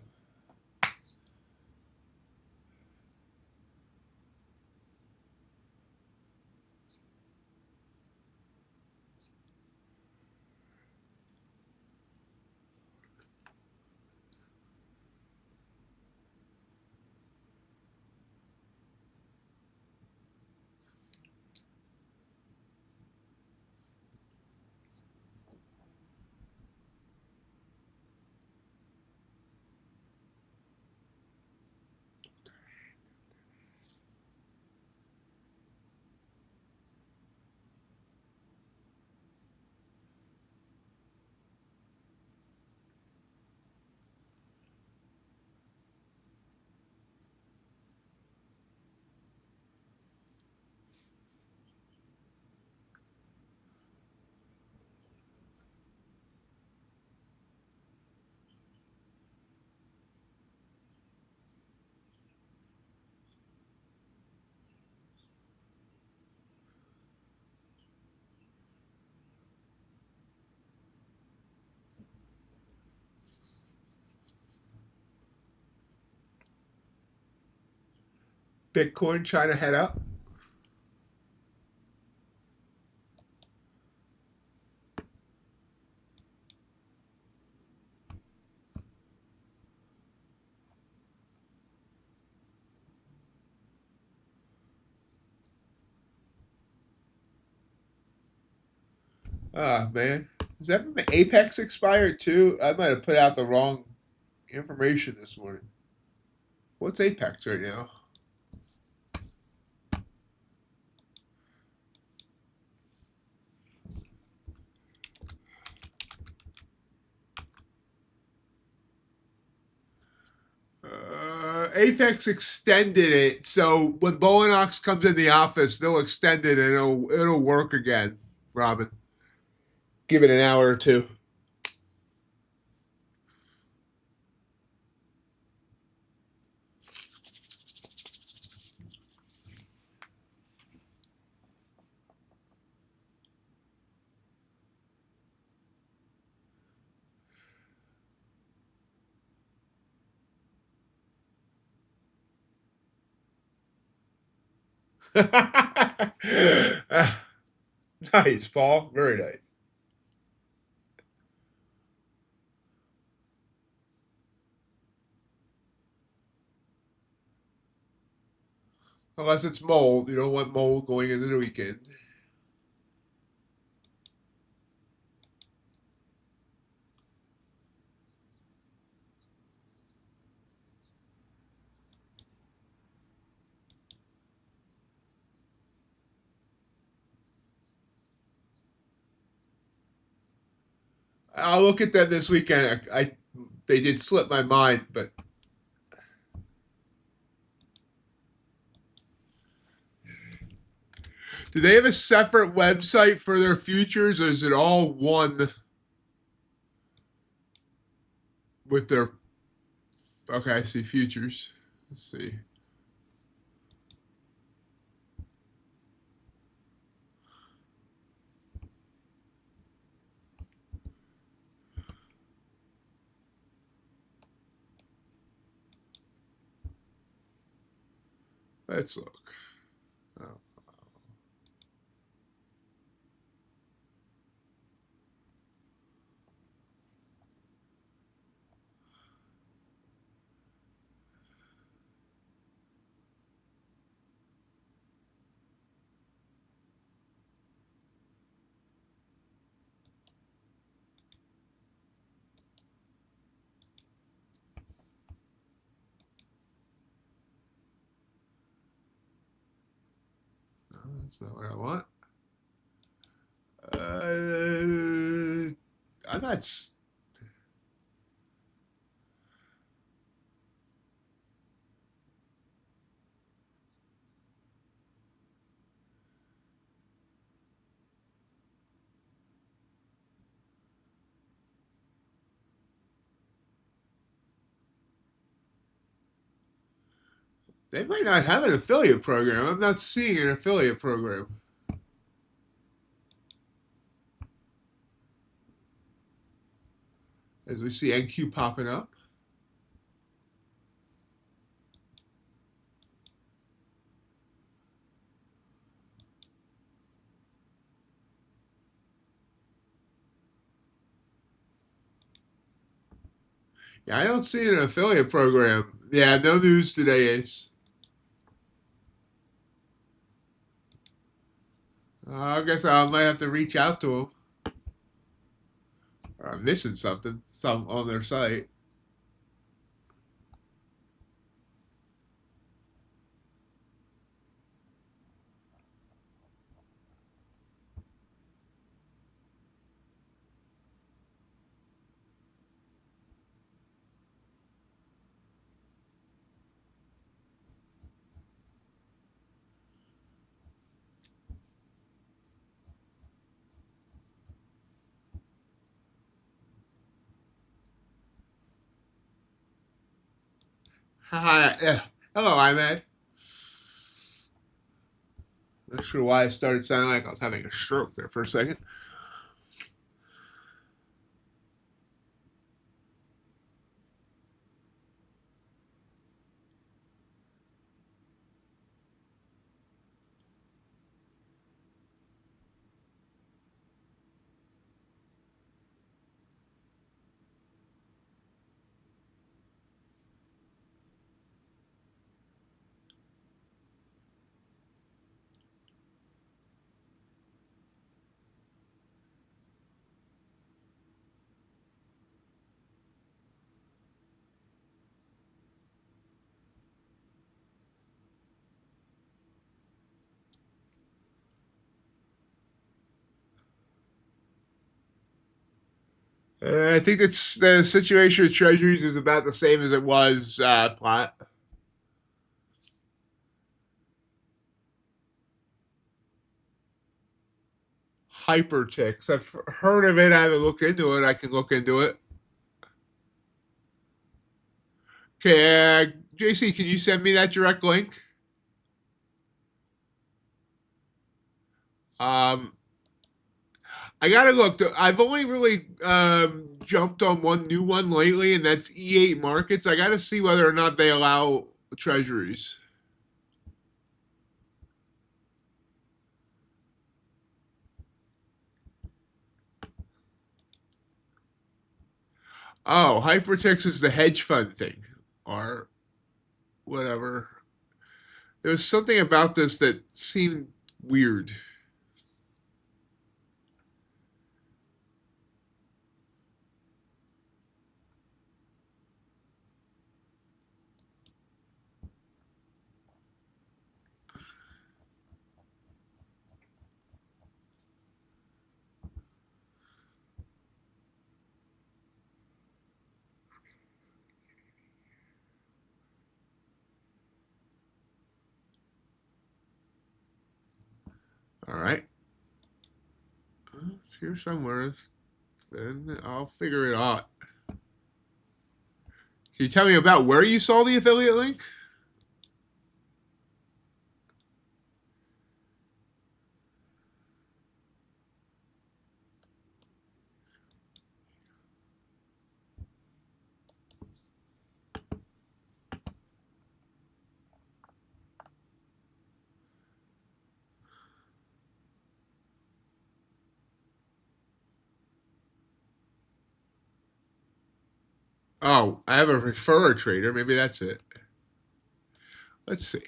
Bitcoin trying to head up. Ah, man. Has that Apex expired too? I might have put out the wrong information this morning. What's Apex right now? Apex extended it, so when Bowenox comes in the office, they'll extend it and it'll work again. Robin, give it an hour or two. Nice, Paul. Very nice. Unless it's mold. You don't want mold going into the weekend. I'll look at them this weekend. They did slip my mind, but do they have a separate website for their futures, or is it all one with their? Okay, I see futures. Let's see. Let's look. Oh. No, that's not what I want. I'm not. They might not have an affiliate program. I'm not seeing an affiliate program. As we see NQ popping up. Yeah, I don't see an affiliate program. Yeah, no news today, Ace. I guess I might have to reach out to them. Or I'm missing something on their site. Hi, hello, Ahmed. Not sure why I started sounding like I was having a stroke there for a second. I think it's the situation with treasuries is about the same as it was Platt. Hyperticks. I've heard of it. I haven't looked into it. I can look into it. Okay, JC, can you send me that direct link? Um, I gotta look. I've only really jumped on one new one lately, and that's E8 Markets. I gotta see whether or not they allow treasuries. Oh, Hypertext is the hedge fund thing, or whatever. There was something about this that seemed weird. All right, it's here somewhere. Then I'll figure it out. Can you tell me about where you saw the affiliate link? Oh, I have a refer a trader. Maybe that's it. Let's see.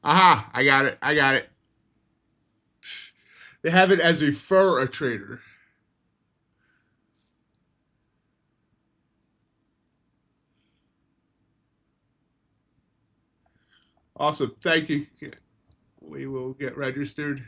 Aha, I got it. I got it. They have it as refer a trader. Awesome. Thank you. We will get registered.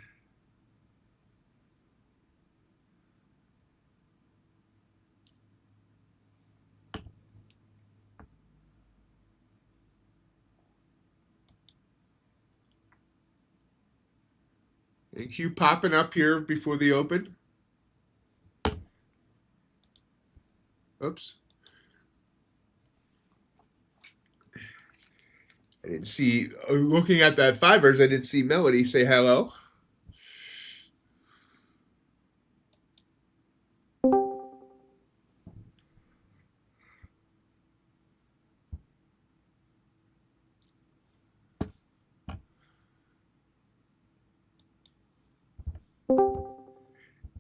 And Q popping up here before the open. Oops. I didn't see, looking at that fibers, I didn't see Melody say hello.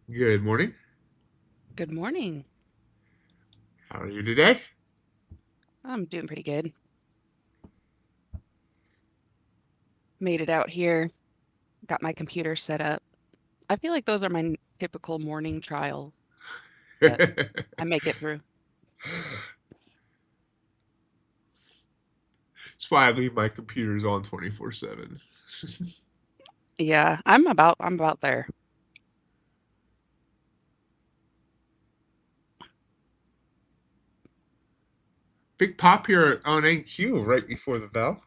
Good morning. Good morning. How are you today? I'm doing pretty good. Made it out here, got my computer set up. I feel like those are my typical morning trials, but I make it through. That's why I leave my computers on 24/7. Yeah, I'm about there. Big pop here on NQ right before the bell.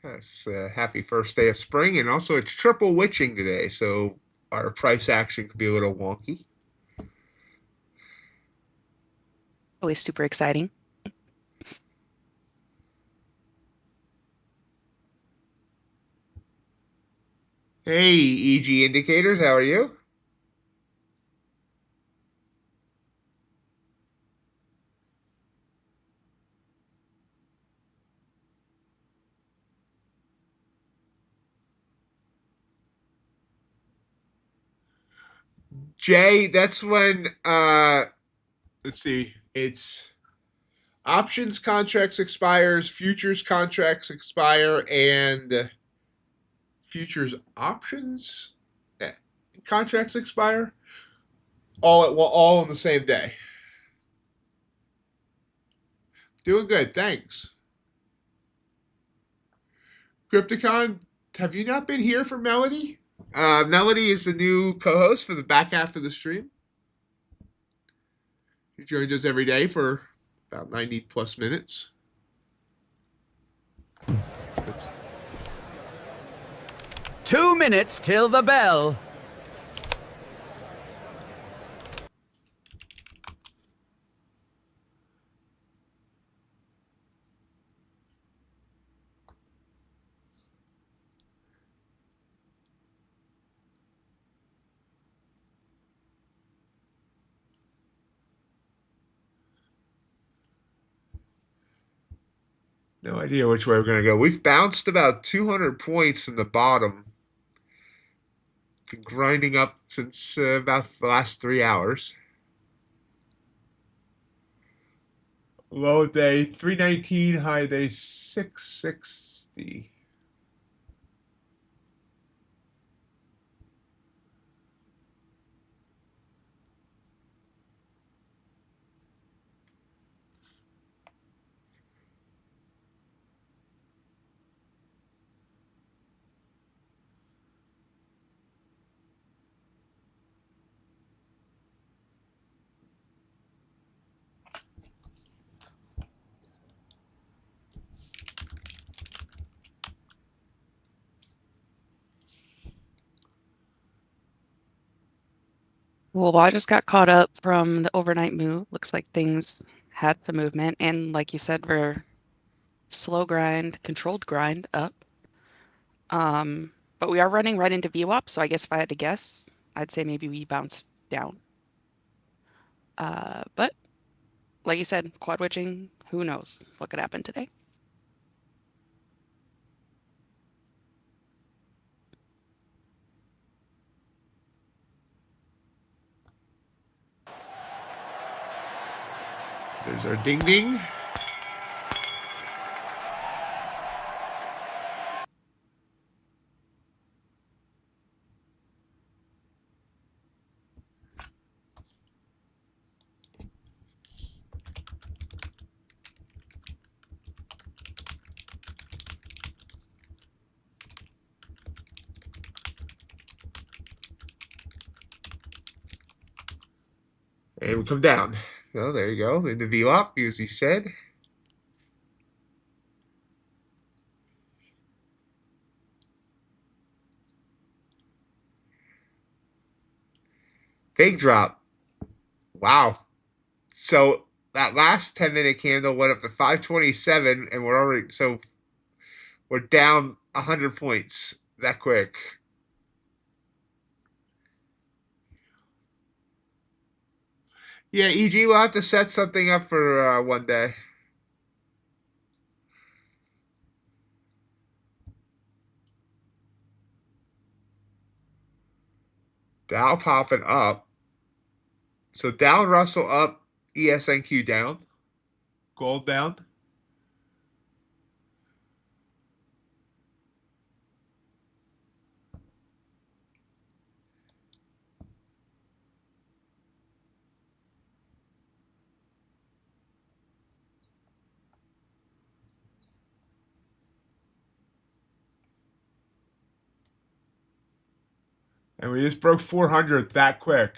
Yes, happy first day of spring, and also it's triple witching today, so our price action could be a little wonky. Always super exciting. Hey, EG indicators, how are you? Jay, that's when let's see, it's options contracts expires, futures contracts expire, and futures options contracts expire all on the same day. Doing good, thanks. Crypticon, have you not been here for Melody? Melody is the new co-host for the back half of the stream. She joins us every day for about 90 plus minutes. 2 minutes till the bell. No idea which way we're going to go. We've bounced about 200 points in the bottom. Been grinding up since about the last 3 hours. Low day 319, high day 660. Well, I just got caught up from the overnight move. Looks like things had the movement, and like you said, we're slow grind, controlled grind up. But we are running right into VWAP, so I guess if I had to guess, I'd say maybe we bounced down. But like you said, quad witching, who knows what could happen today. There's our ding ding. And we come down. Oh, there you go. In the VWAP, as he said. Fake drop. Wow. So that last 10-minute candle went up to 527, and we're down 100 points that quick. Yeah, EG, we'll have to set something up for one day. Dow popping up. So down, Russell up, ESNQ down, gold down. And we just broke 400 that quick.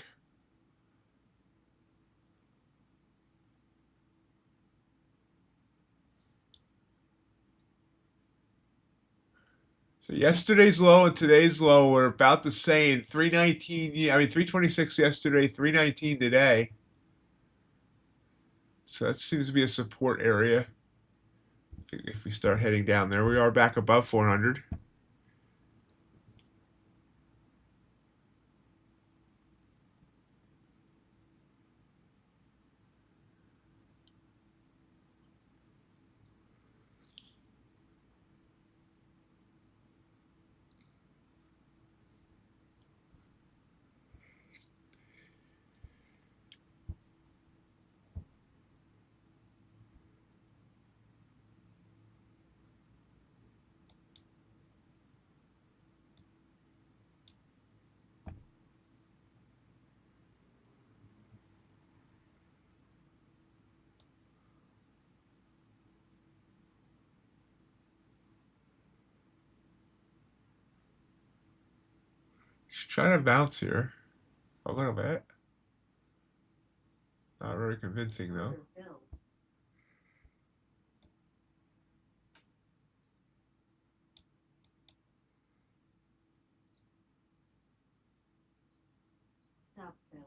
So yesterday's low and today's low were about the same. 319, 326 yesterday, 319 today. So that seems to be a support area. If we start heading down there, we are back above 400. Trying to bounce here a little bit. Not very convincing though. Order filled. Stop filled.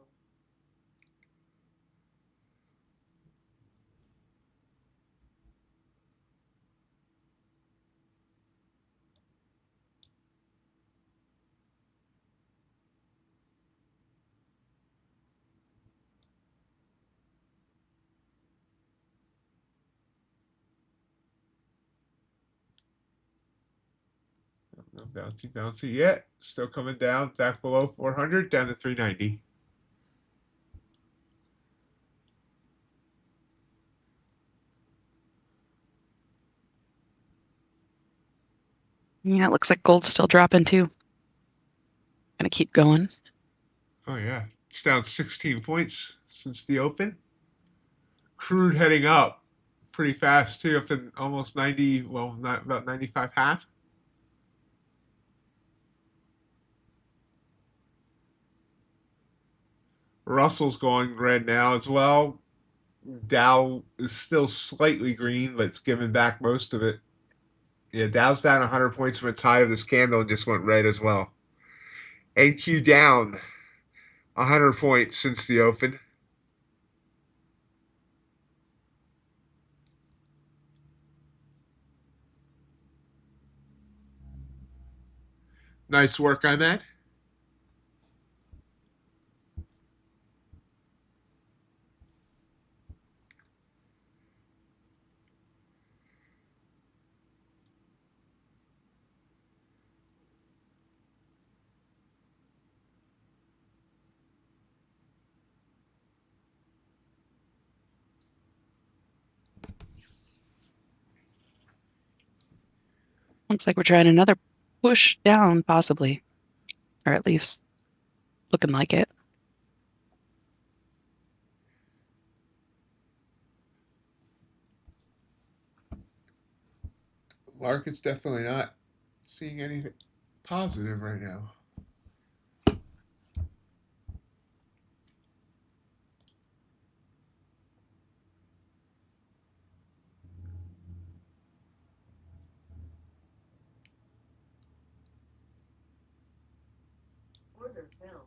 No bouncy yet. Still coming down, back below 400, down to 390. Yeah, it looks like gold's still dropping too. Gonna keep going. Oh yeah, it's down 16 points since the open. Crude heading up pretty fast too, up to almost 90, well, not about 95 half. Russell's going red now as well. Dow is still slightly green, but it's given back most of it. Yeah, Dow's down 100 points from its high of this candle and just went red as well. NQ down 100 points since the open. Nice work on that. Looks like we're trying another push down, possibly. Or at least looking like it. Market's definitely not seeing anything positive right now. Order filled.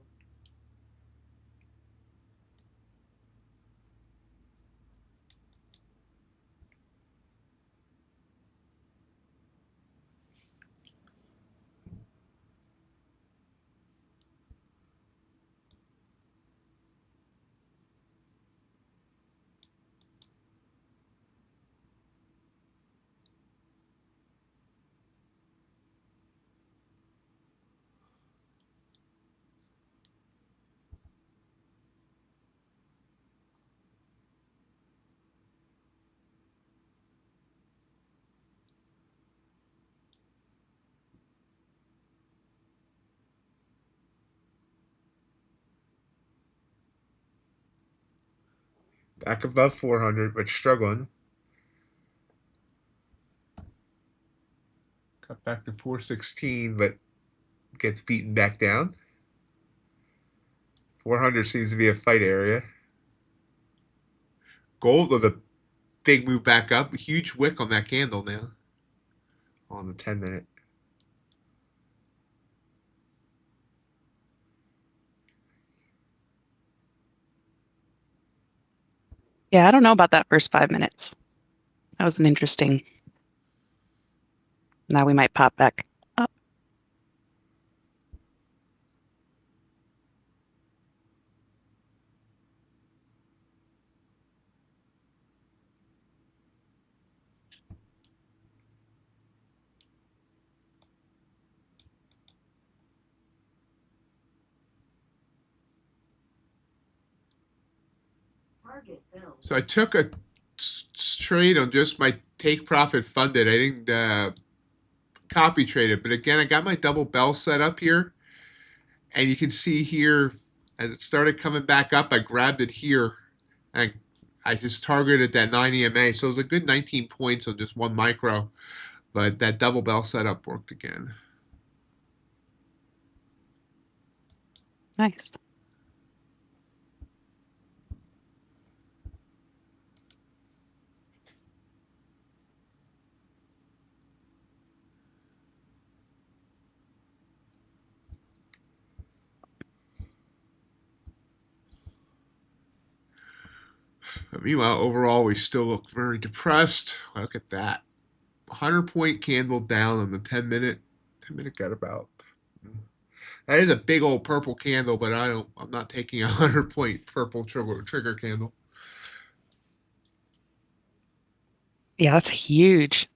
Back above 400, but struggling. Got back to 416, but gets beaten back down. 400 seems to be a fight area. Gold with a big move back up. A huge wick on that candle now. On the 10-minute. Yeah, I don't know about that first 5 minutes. That was an interesting. Now we might pop back up. Target filled. So I took a trade on just my take profit funded. I didn't copy trade it, but again, I got my double bell set up here, and you can see here as it started coming back up, I grabbed it here, and I just targeted that 9 EMA. So it was a good 19 points on just one micro, but that double bell setup worked again. Nice. But meanwhile, overall, we still look very depressed. Look at that. 100-point candle down on the 10-minute. 10-minute got about. That is a big old purple candle, but I'm not taking a 100-point purple trigger candle. Yeah, that's huge.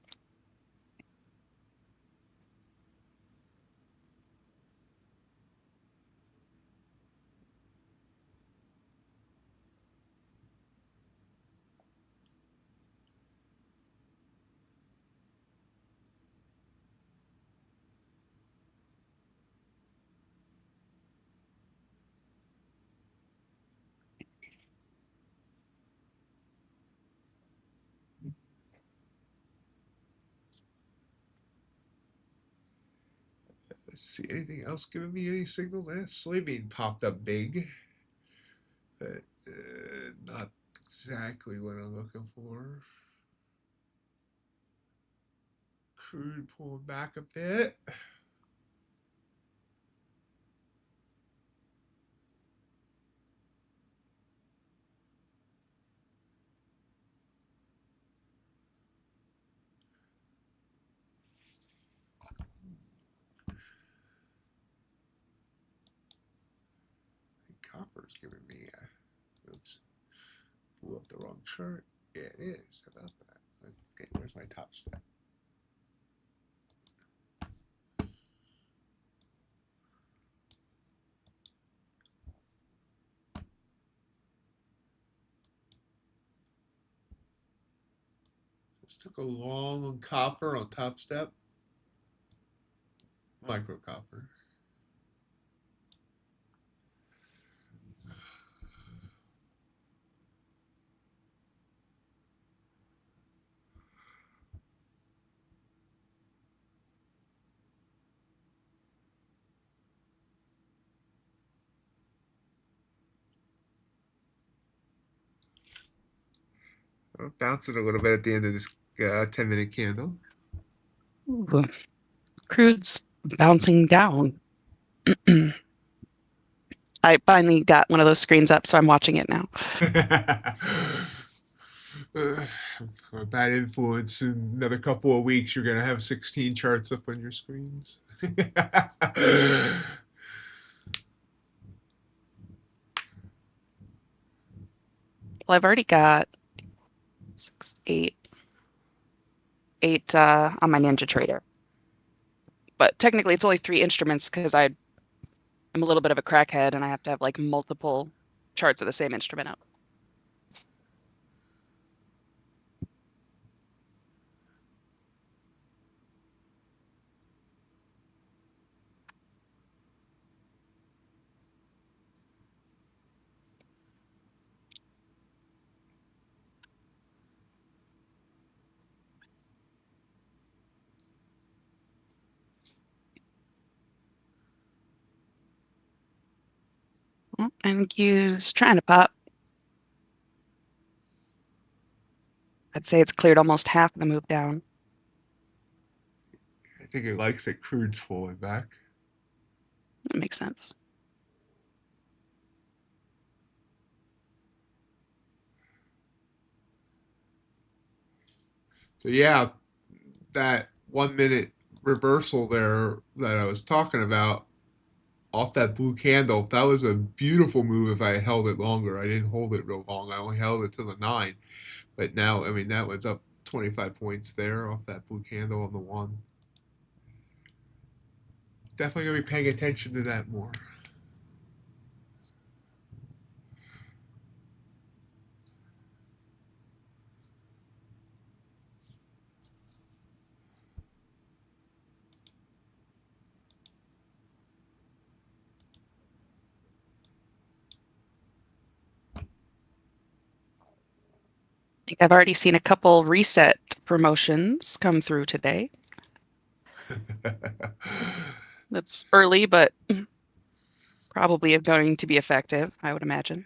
Let's see, anything else giving me any signal there? Soybean popped up big. But not exactly what I'm looking for. Crude pulling back a bit. Copper's giving me a, oops, blew up the wrong chart. Yeah, it is. How about that? Okay, where's my top step? This took a long on copper on top step. Micro copper. I'm bouncing a little bit at the end of this 10-minute candle. Ooh. Crude's bouncing down. I finally got one of those screens up, so I'm watching it now. A bad influence. In another couple of weeks, you're going to have 16 charts up on your screens. Well, I've already got 8 on my NinjaTrader. But technically, it's only 3 instruments because I'm a little bit of a crackhead and I have to have like multiple charts of the same instrument up. Well, and Q's trying to pop. I'd say it's cleared almost half of the move down. I think it likes that crude's falling back. That makes sense. So yeah, that 1-minute reversal there that I was talking about off that blue candle, that was a beautiful move if I had held it longer. I didn't hold it real long. I only held it to the 9. But now, I mean, that was up 25 points there off that blue candle on the 1. Definitely going to be paying attention to that more. I think I've already seen a couple reset promotions come through today. That's early, but Probably going to be effective, I would imagine.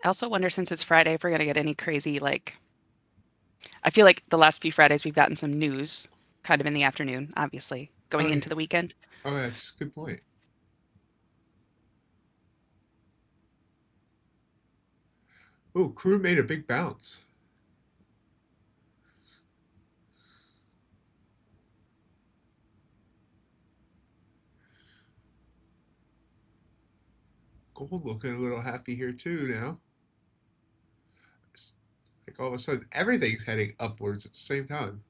I also wonder, since it's Friday, if we're going to get any crazy, like, I feel like the last few Fridays we've gotten some news kind of in the afternoon, obviously, going into the weekend. Oh, that's a good point. Oh, crude made a big bounce. Gold looking a little happy here too now. It's like all of a sudden everything's heading upwards at the same time.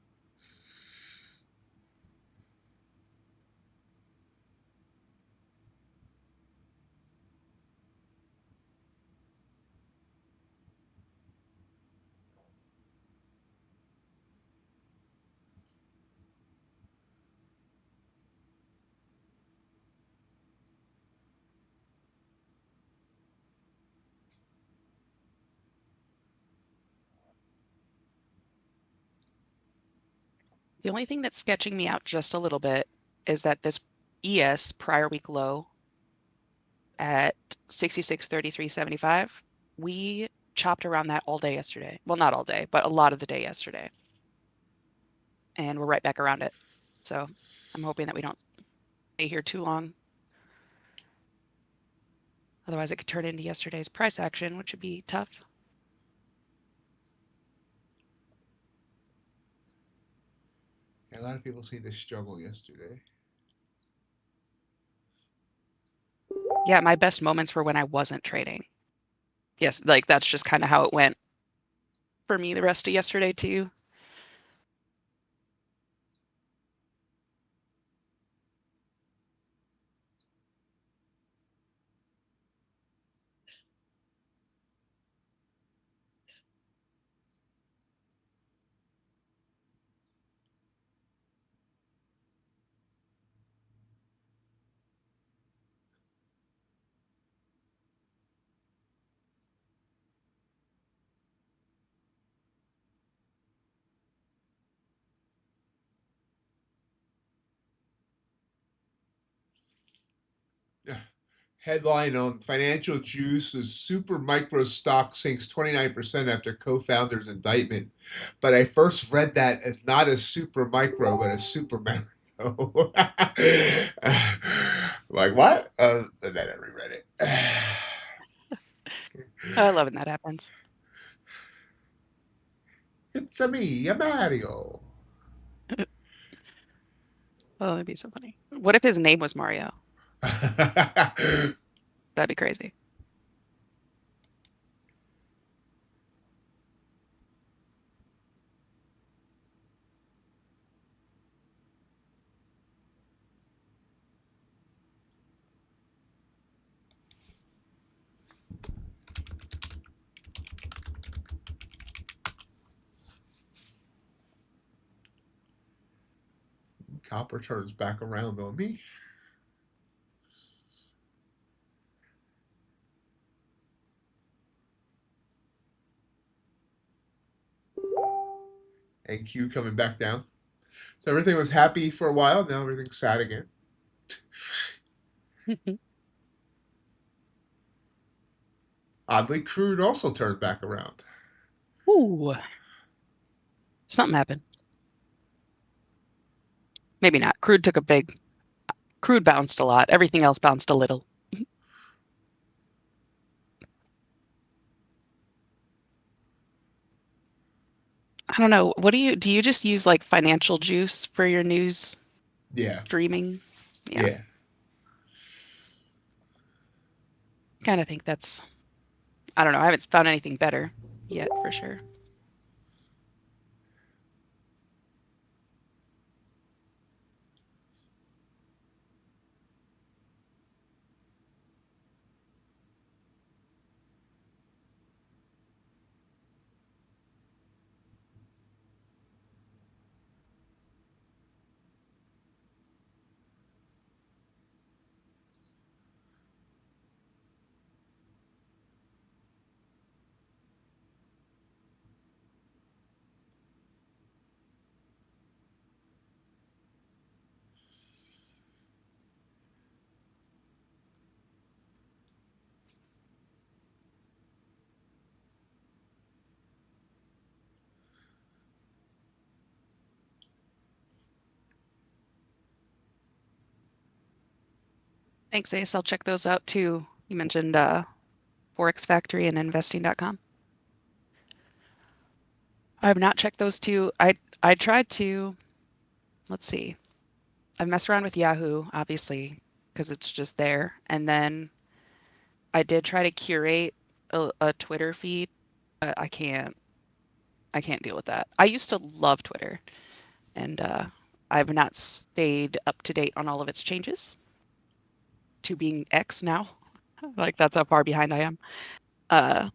The only thing that's sketching me out just a little bit is that this ES prior week low at 66.33.75, we chopped around that all day yesterday. Well, not all day, but a lot of the day yesterday. And we're right back around it. So I'm hoping that we don't stay here too long. Otherwise, it could turn into yesterday's price action, which would be tough. Yeah, a lot of people seem to struggle yesterday. Yeah, my best moments were when I wasn't trading. Yes, like that's just kind of how it went for me the rest of yesterday too. Headline on Financial Juice is Super Micro Stock sinks 29% after co-founder's indictment. But I first read that as not as Super Micro, but as Super Mario. Like, what? And then I reread it. I love when that happens. It's a me, a Mario. Oh, that'd be so funny. What if his name was Mario? That'd be crazy. Copper turns back around on me. And Q coming back down. So everything was happy for a while. Now everything's sad again. Oddly, crude also turned back around. Ooh, something happened. Maybe not. Crude took a big. Crude bounced a lot. Everything else bounced a little. I don't know. What do you just use like Financial Juice for your news Yeah. streaming? Yeah. Kind of think that's, I don't know. I haven't found anything better yet for sure. Thanks, Ace. I'll check those out too. You mentioned Forex Factory and investing.com. I have not checked those two. I tried to, let's see. I've messed around with Yahoo, obviously, because it's just there. And then I did try to curate a Twitter feed. I can't deal with that. I used to love Twitter, and I've not stayed up to date on all of its changes to being X now. Like that's how far behind I am.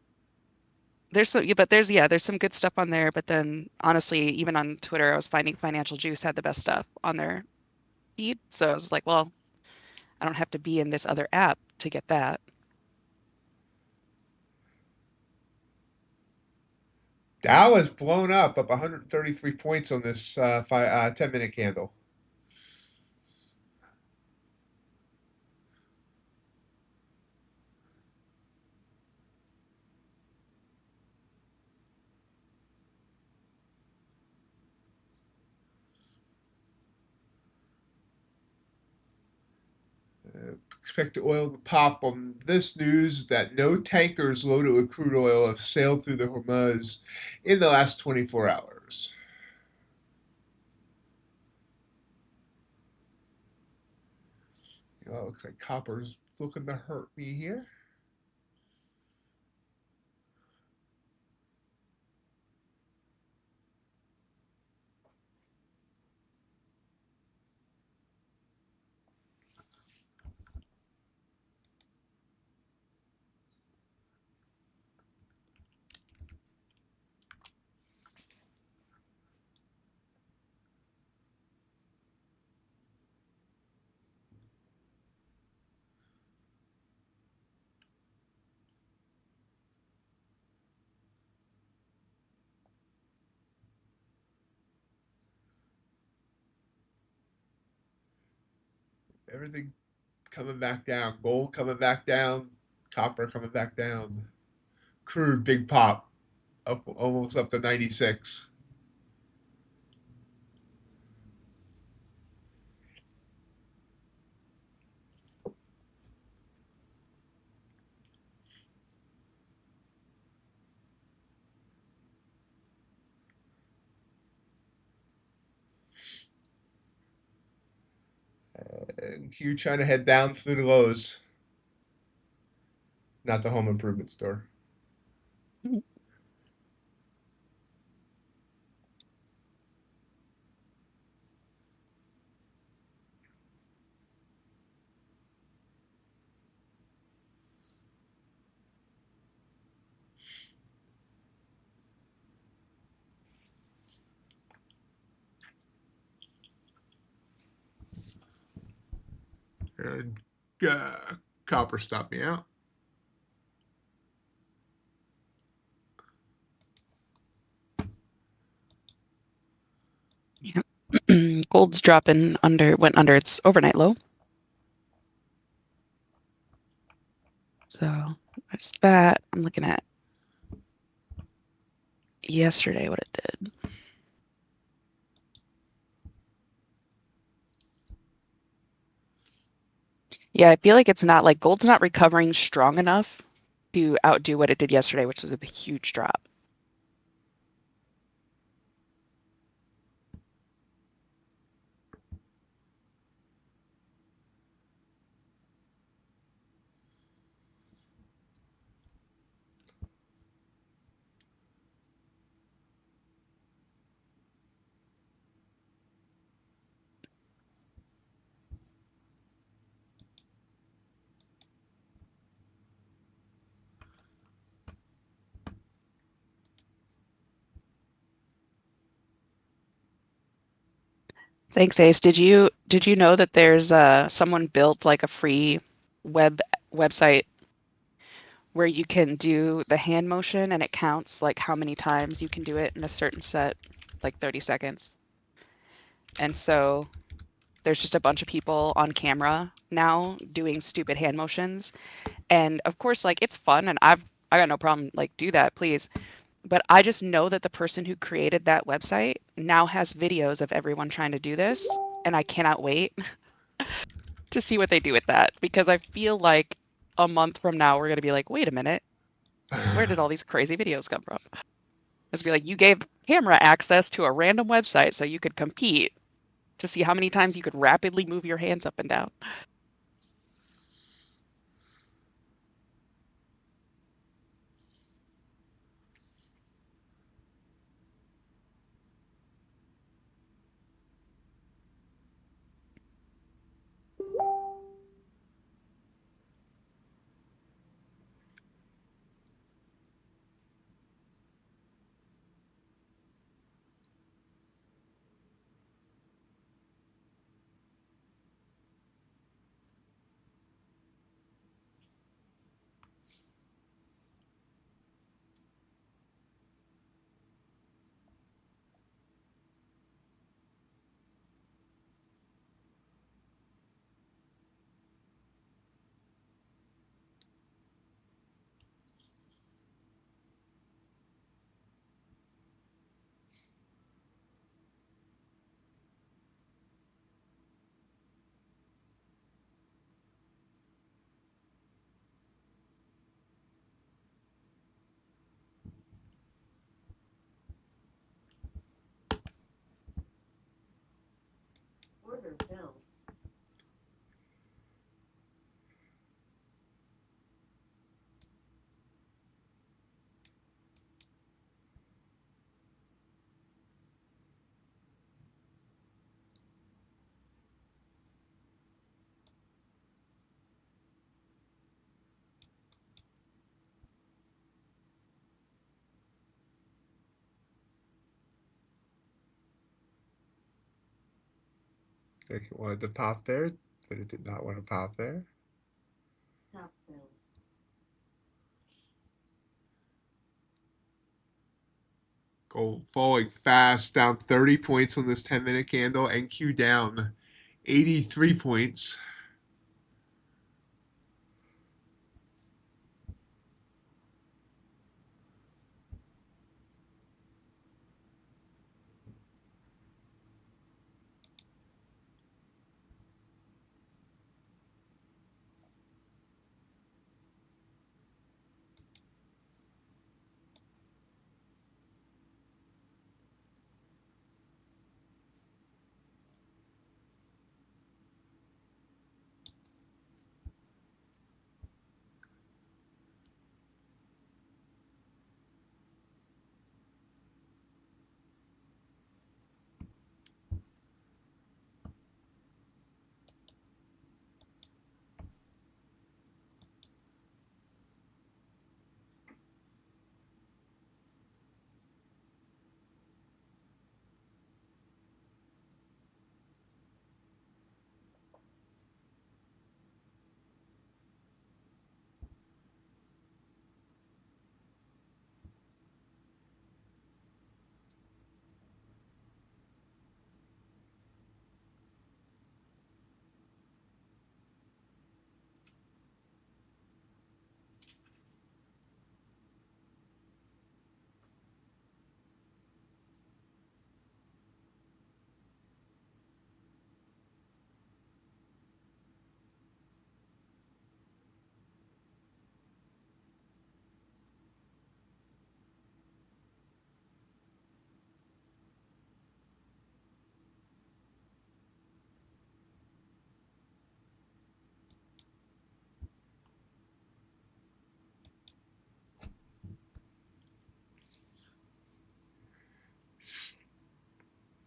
There's some good stuff on there, but then honestly, even on Twitter, I was finding Financial Juice had the best stuff on their feed. So I was like, well, I don't have to be in this other app to get that. Dow has blown up 133 points on this 10-minute candle. Expect the oil to pop on this news that no tankers loaded with crude oil have sailed through the Hormuz in the last 24 hours. Oh, looks like copper's looking to hurt me here. Everything coming back down. Gold coming back down. Copper coming back down. Crude, big pop. Up almost up to 96. And Q trying to head down through the lows. Not the home improvement store. And copper stopped me out. Gold's dropping went under its overnight low. So there's that. I'm looking at yesterday what it did. Yeah, I feel like it's not like gold's not recovering strong enough to outdo what it did yesterday, which was a huge drop. Thanks, Ace. Did you know that there's someone built like a free website where you can do the hand motion and it counts like how many times you can do it in a certain set, like 30 seconds. And so there's just a bunch of people on camera now doing stupid hand motions. And of course, like it's fun and I got no problem, like do that, please. But I just know that the person who created that website now has videos of everyone trying to do this, and I cannot wait. to see what they do with that, because I feel like a month from now we're going to be like, wait a minute, where did all these crazy videos come from? It's be like, you gave camera access to a random website so you could compete to see how many times you could rapidly move your hands up and down. Order filled. I think it wanted to pop there, but it did not want to pop there. Stop filled. Gold falling fast, down 30 points on this 10-minute candle. NQ down 83 points.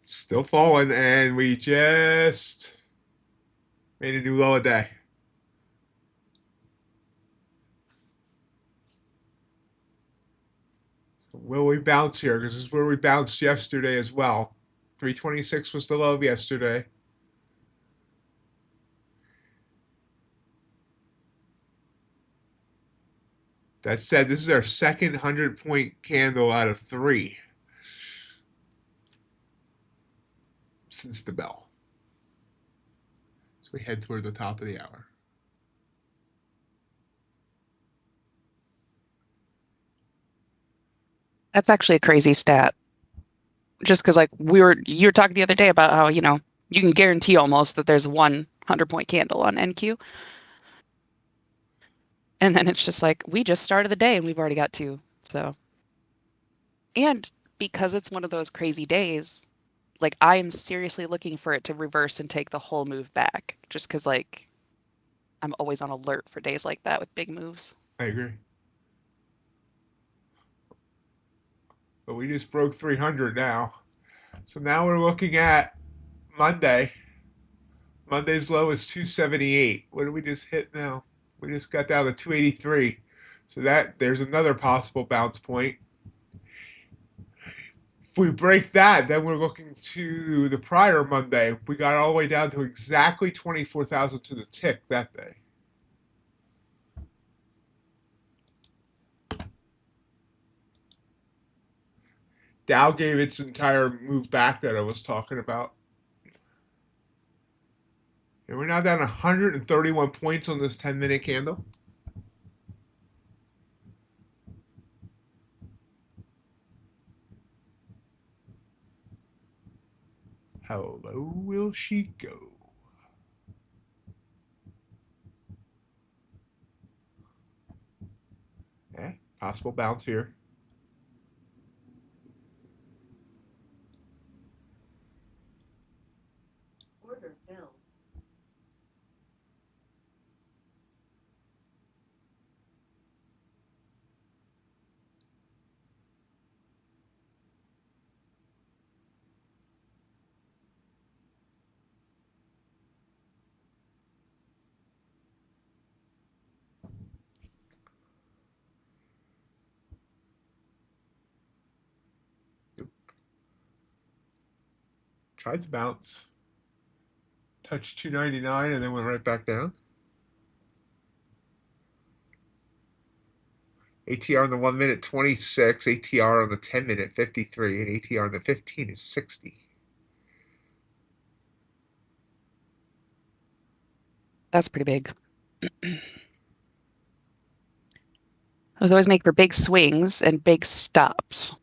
Still falling, and we just made a new low a day. So will we bounce here? Because this is where we bounced yesterday as well. 326 was the low of yesterday. That said, this is our second 100-point candle out of 3 since the bell. So we head toward the top of the hour. That's actually a crazy stat. Just because, like, you were talking the other day about how, you know, you can guarantee almost that there's one 100-point candle on NQ. And then it's just like, we just started the day and we've already got 2. So, and because it's one of those crazy days, like I am seriously looking for it to reverse and take the whole move back, just because like I'm always on alert for days like that with big moves. I agree. But we just broke 300 now. So now we're looking at Monday. Monday's low is 278. What did we just hit now? We just got down to 283. So there's another possible bounce point. If we break that, then we're looking to the prior Monday. We got all the way down to exactly 24,000 to the tick that day. Dow gave its entire move back that I was talking about. And we're now down 131 points on this 10-minute candle. How low will she go? Okay, possible bounce here. Order filled. Tried to bounce. Touched 299 and then went right back down. ATR on the 1 minute 26, ATR on the 10 minute 53, and ATR on the 15 is 60. That's pretty big. Those always make for big swings and big stops.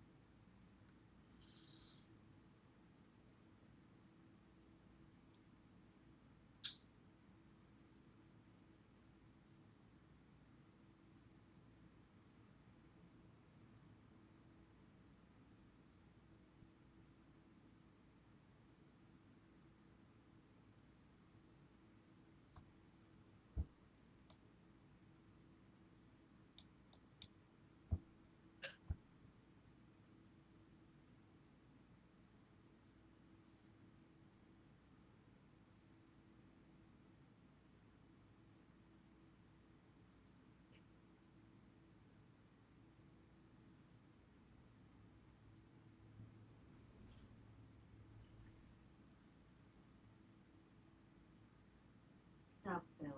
Stop filled.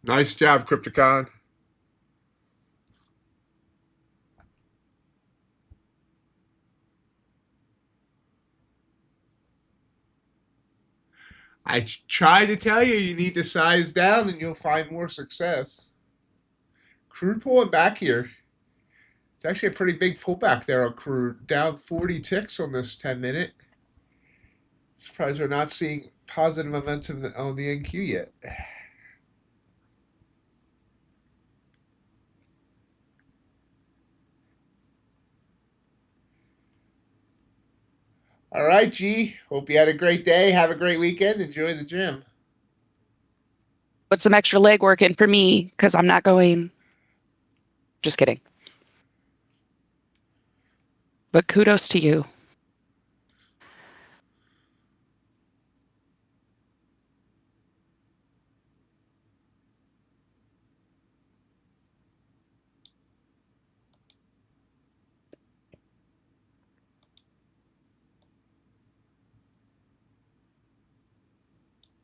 Nice job, Crypticon. I tried to tell you, you need to size down and you'll find more success. Crude pulling back here. It's actually a pretty big pullback there on crude. Down 40 ticks on this 10 minute. Surprised we're not seeing positive momentum on the NQ yet. All right, G. Hope you had a great day. Have a great weekend. Enjoy the gym. Put some extra leg work in for me because I'm not going. Just kidding. But kudos to you.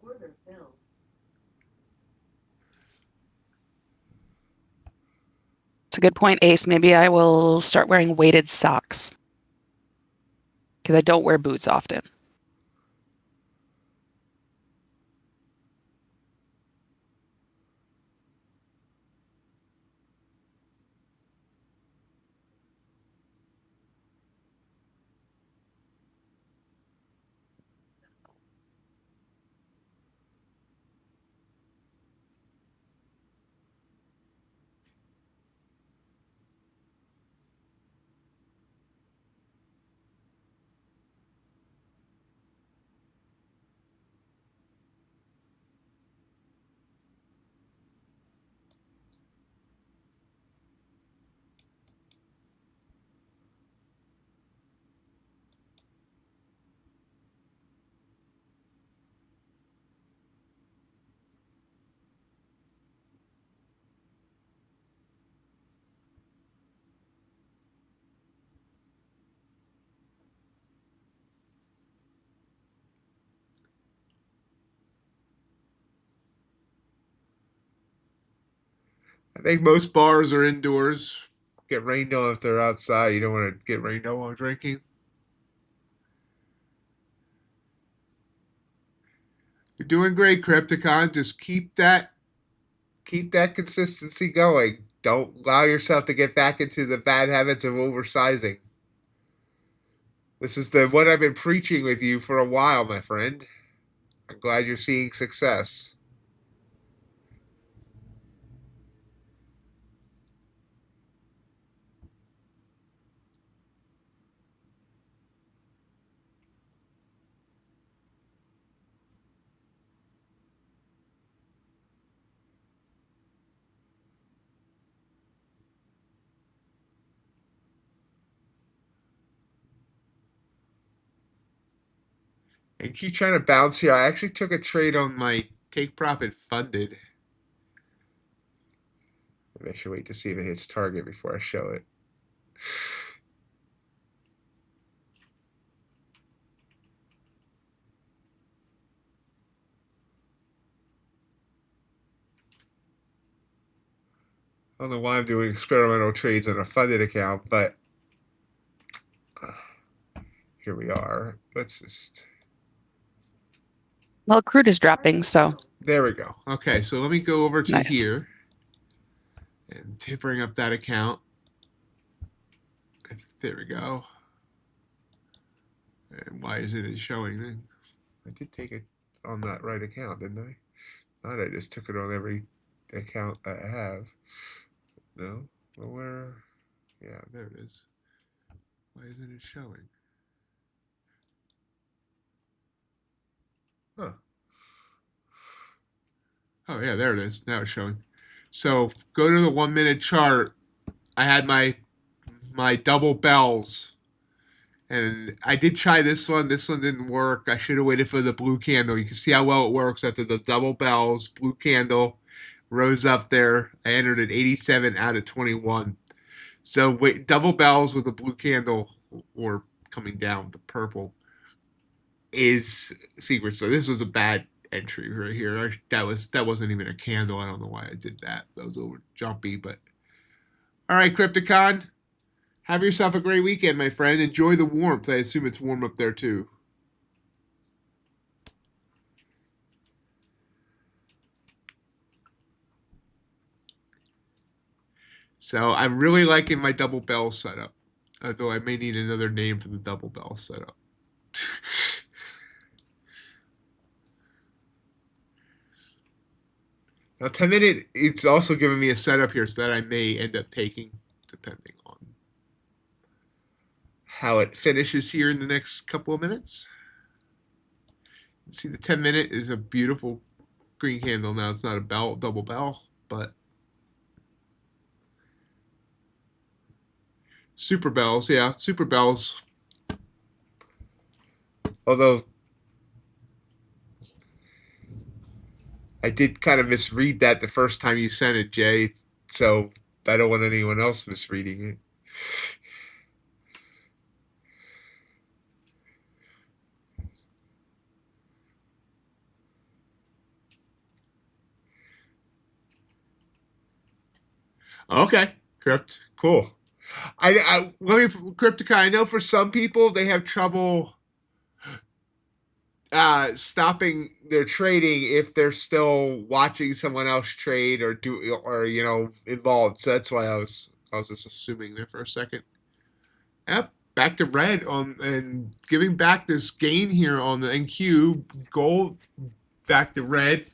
Order filled. It's a good point, Ace. Maybe I will start wearing weighted socks because I don't wear boots often. I think most bars are indoors. Get rained on if they're outside. You don't want to get rained on while drinking. You're doing great, Crypticon. Just keep that consistency going. Don't allow yourself to get back into the bad habits of oversizing. This is the what I've been preaching with you for a while, my friend. I'm glad you're seeing success. And keep trying to bounce here. I actually took a trade on my take profit funded. Maybe I should wait to see if it hits target before I show it. I don't know why I'm doing experimental trades on a funded account, but here we are. Let's just... Well, crude is dropping, so. There we go. Okay, so let me go over to Nice. here and bring up that account. There we go. And why isn't it showing then? I did take it on that right account, didn't I? Thought I just took it on every account I have. No? Well, where? Yeah, there it is. Why isn't it showing? Huh. Oh, yeah, there it is. Now it's showing. So go to the 1 minute chart. I had my double bells. And I did try this one. This one didn't work. I should have waited for the blue candle. You can see how well it works after the double bells, blue candle, rose up there. I entered at 87 out of 21. So wait, double bells with a blue candle or coming down with the purple is secret. So this was a bad entry right here. That wasn't even a candle. I don't know why I did that. That was a little jumpy, but all right, Crypticon. Have yourself a great weekend, my friend. Enjoy the warmth. I assume it's warm up there too. So I'm really liking my double bell setup, although I may need another name for the double bell setup. Now 10 minute, it's also giving me a setup here so that I may end up taking, depending on how it finishes here in the next couple of minutes. See, the 10 minute is a beautiful green candle. Now it's not a bell, double bell, but super bells, yeah, super bells. Although I did kind of misread that the first time you sent it, Jay, so I don't want anyone else misreading it. Okay, Crypt, cool. Let me, Cryptica, I know for some people they have trouble stopping their trading if they're still watching someone else trade or you know, involved. So that's why I was just assuming there for a second. Yep, back to red on and giving back this gain here on the NQ. Gold back to red.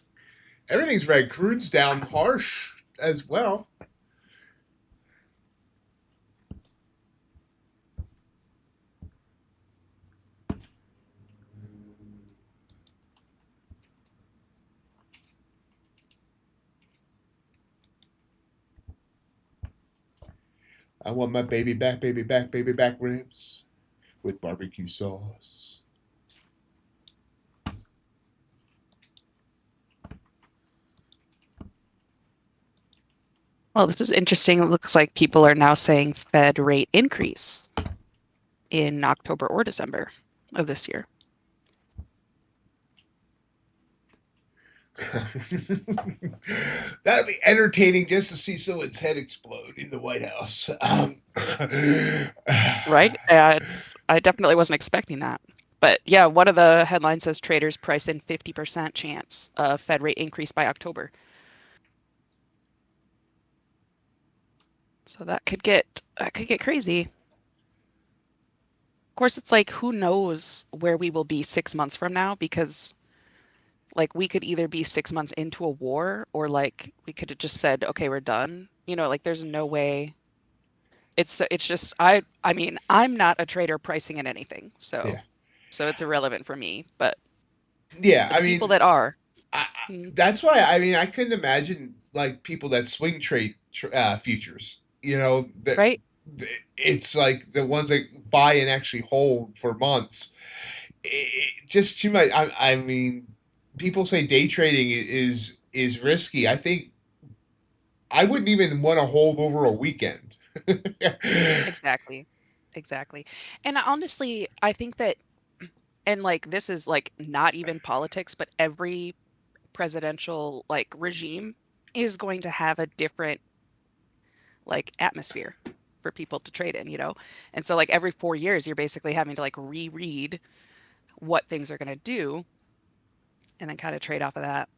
Everything's red. Crude's down harsh as well. I want my baby back ribs with barbecue sauce. Well, this is interesting. It looks like people are now saying Fed rate increase in October or December of this year. That'd be entertaining just to see someone's head explode in the White House. Right? I definitely wasn't expecting that. But yeah, one of the headlines says traders price in 50% chance of Fed rate increase by October. So that could get crazy. Of course, it's like, who knows where we will be 6 months from now, because like we could either be 6 months into a war, or like we could have just said, okay, we're done. You know, like there's no way. It's just I mean, I'm not a trader pricing in anything, so Yeah. it's irrelevant for me. But Yeah, for I the people mean, that are, that's why I mean I couldn't imagine like people that swing trade futures. You know, that right? it's like the ones that buy and actually hold for months. Just too much. I mean, people say day trading is risky. I think I wouldn't even want to hold over a weekend. Exactly. Exactly. And honestly, I think that, and like this is like not even politics, but every presidential like regime is going to have a different like atmosphere for people to trade in, you know? And so like every 4 years, you're basically having to like reread what things are going to do and then kind of trade off of that.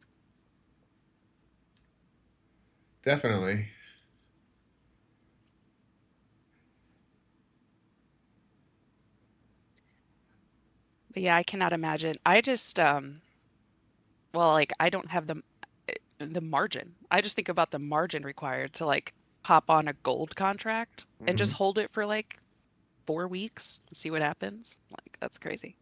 Definitely. But yeah, I cannot imagine. I just well, like I don't have the margin. I just think about the margin required to like hop on a gold contract and just Mhm. hold it for like 4 weeks and see what happens. Like that's crazy.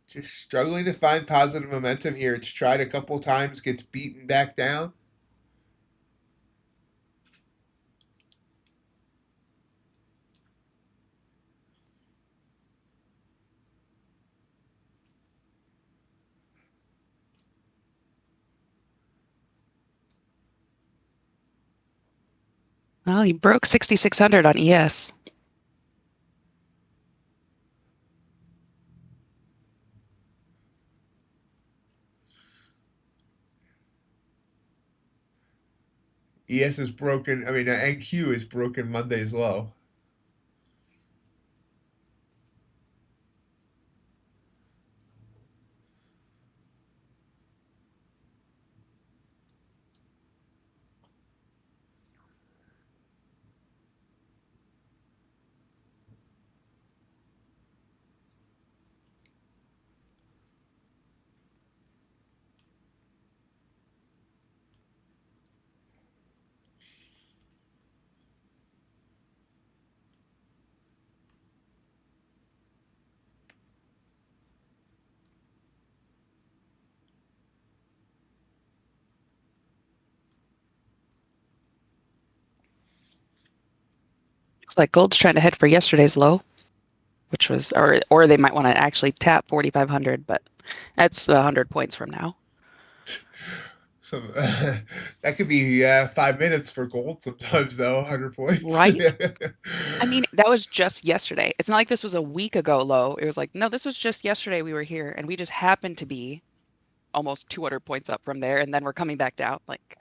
Just struggling to find positive momentum here. It's tried a couple times, gets beaten back down. Well, you broke 6,600 on ES. ES is broken. I mean, NQ is broken Monday's low. Looks like gold's trying to head for yesterday's low, which was, or they might want to actually tap 4,500, but that's 100 points from now. So that could be 5 minutes for gold sometimes, though. 100 points. Right? I mean, that was just yesterday. It's not like this was a week ago low. It was like, no, this was just yesterday we were here, and we just happened to be almost 200 points up from there, and then we're coming back down. Like,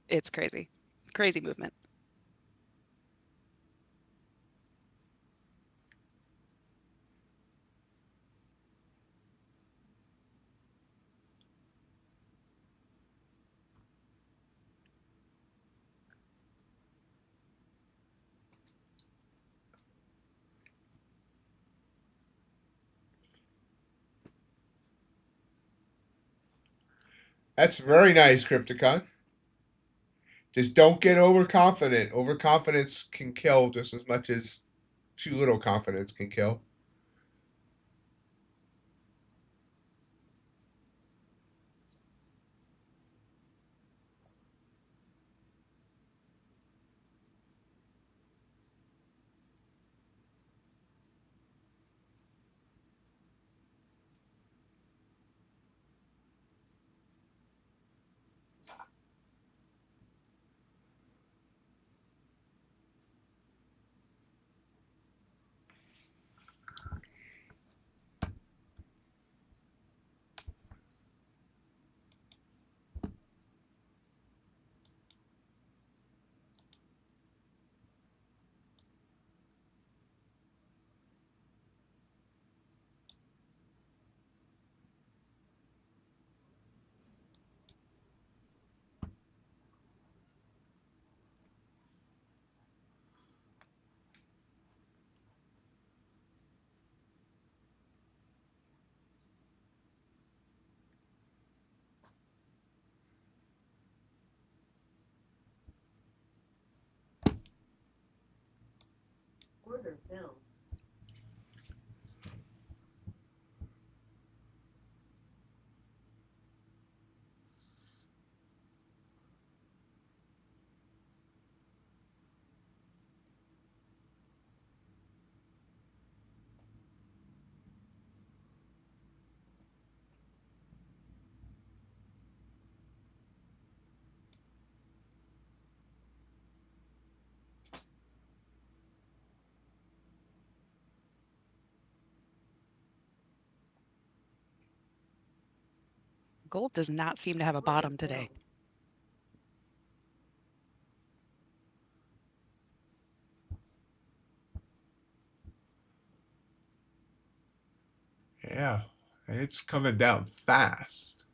it's crazy. Crazy movement. That's very nice, Crypticon. Just don't get overconfident. Overconfidence can kill just as much as too little confidence can kill. Order filled. Gold does not seem to have a Order bottom today. filled. Yeah, and it's coming down fast.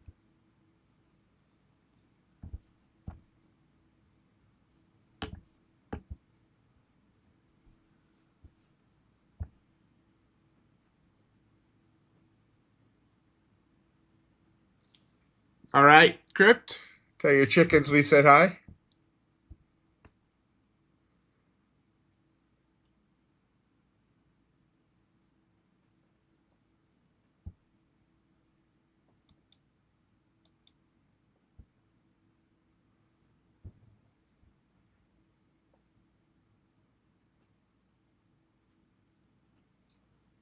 All right, Crypt, tell your chickens we said hi.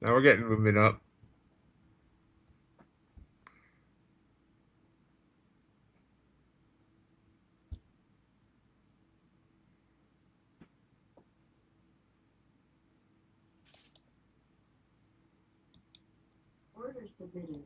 Now we're getting movement up. Order submitted.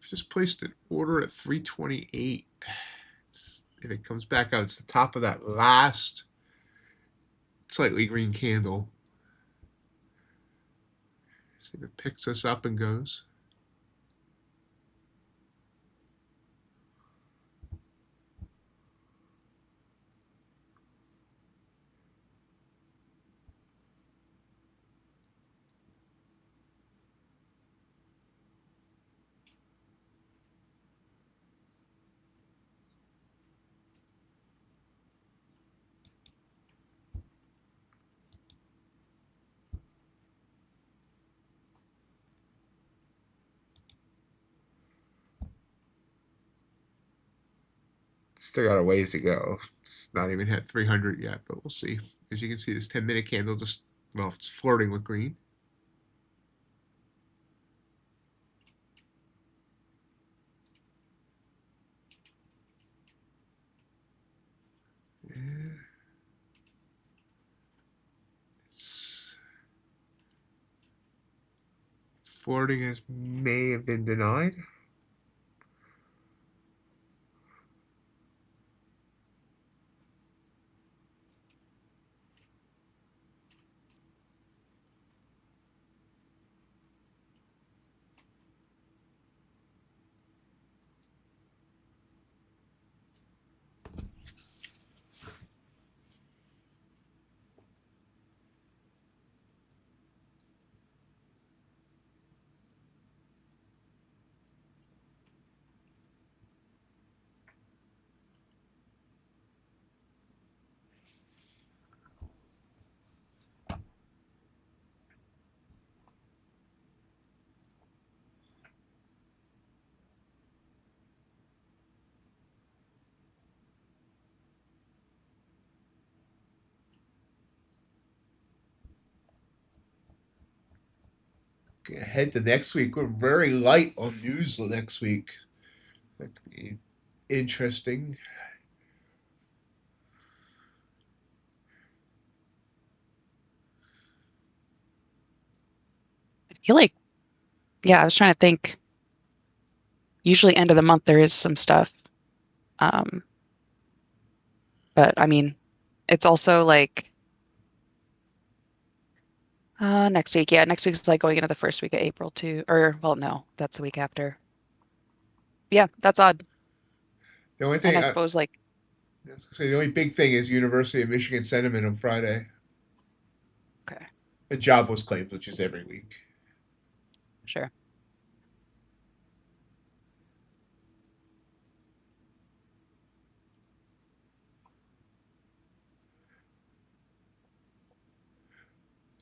Just placed an order at 328. If it comes back out, it's the top of that last slightly green candle. See if it picks us up and goes. Still got a ways to go. It's not even hit 300 yet, but we'll see. As you can see, this 10-minute candle just, well, it's flirting with green. Yeah. It's flirting as may have been denied. Ahead to next week. We're very light on news next week. That could be interesting. I feel like, yeah, I was trying to think. Usually end of the month there is some stuff. But I mean, it's also like next week. Yeah, next week's like going into the first week of April too. Or well, no, that's the week after. Yeah, that's odd. The only And thing I suppose like I was gonna say, the only big thing is University of Michigan sentiment on Friday. okay, A jobless claims, which is every week. sure.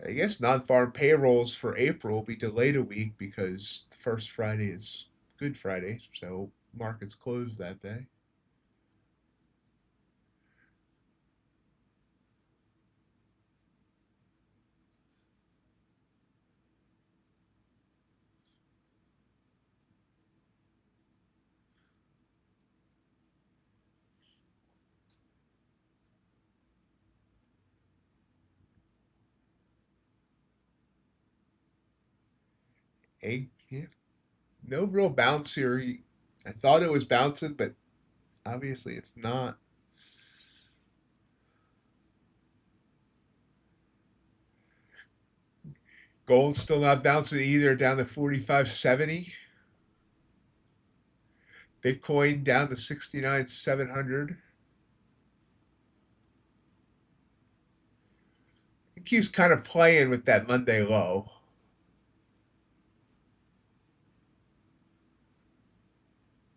I guess non-farm payrolls for April will be delayed a week because the first Friday is Good Friday, so markets close that day. Yeah, no real bounce here. I thought it was bouncing, but obviously it's not. Gold's still not bouncing either, down to 45.70. Bitcoin down to 69,700. I think he's kind of playing with that Monday low.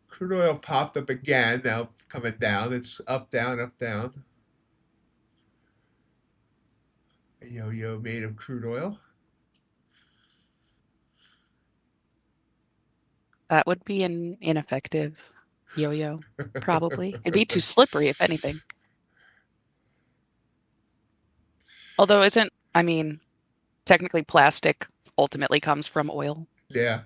Crude oil popped up again, now coming down. It's up, down, up, down. A yo-yo made of crude oil. That would be an ineffective yo-yo, probably. It'd be too slippery, if anything. Although technically plastic ultimately comes from oil. Yeah.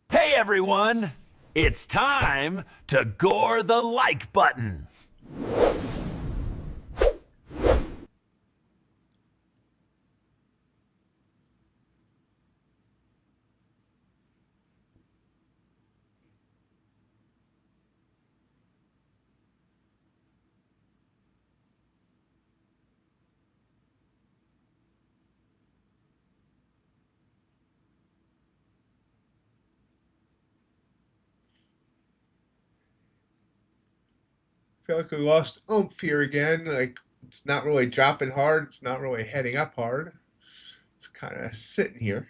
Hey everyone! It's time to gore the like button. Feel like we lost oomph here again. Like, it's not really dropping hard. It's not really heading up hard. It's kind of sitting here.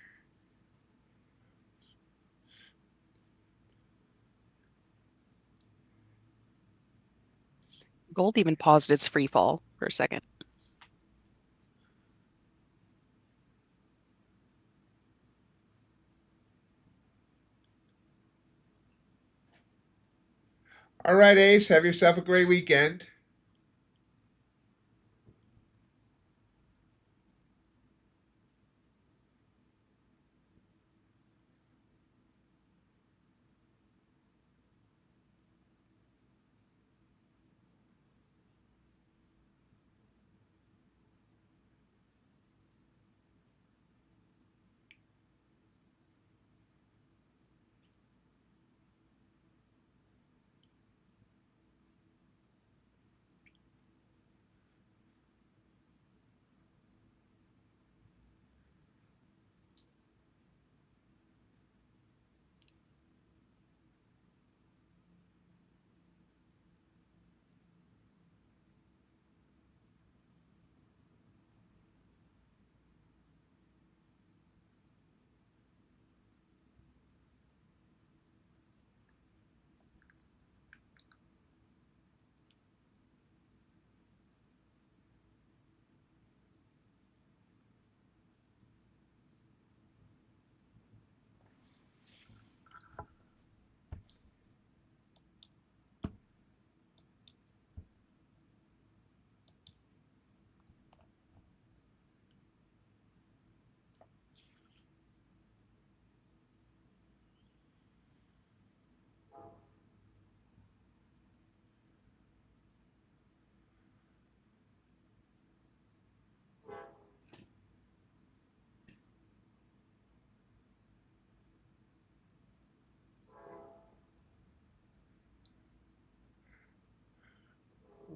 Gold even paused its free fall for a second. All right, Ace, have yourself a great weekend.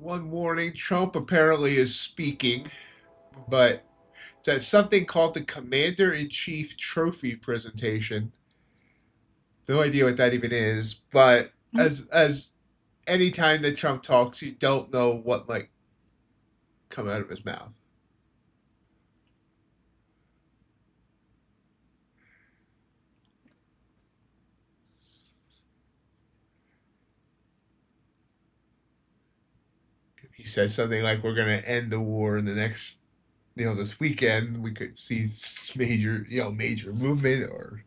One warning, Trump apparently is speaking, but it's at something called the Commander-in-Chief Trophy presentation. No idea what that even is, but as anytime that Trump talks, you don't know what might come out of his mouth. If he says something like we're going to end the war in the next, this weekend, we could see major movement or.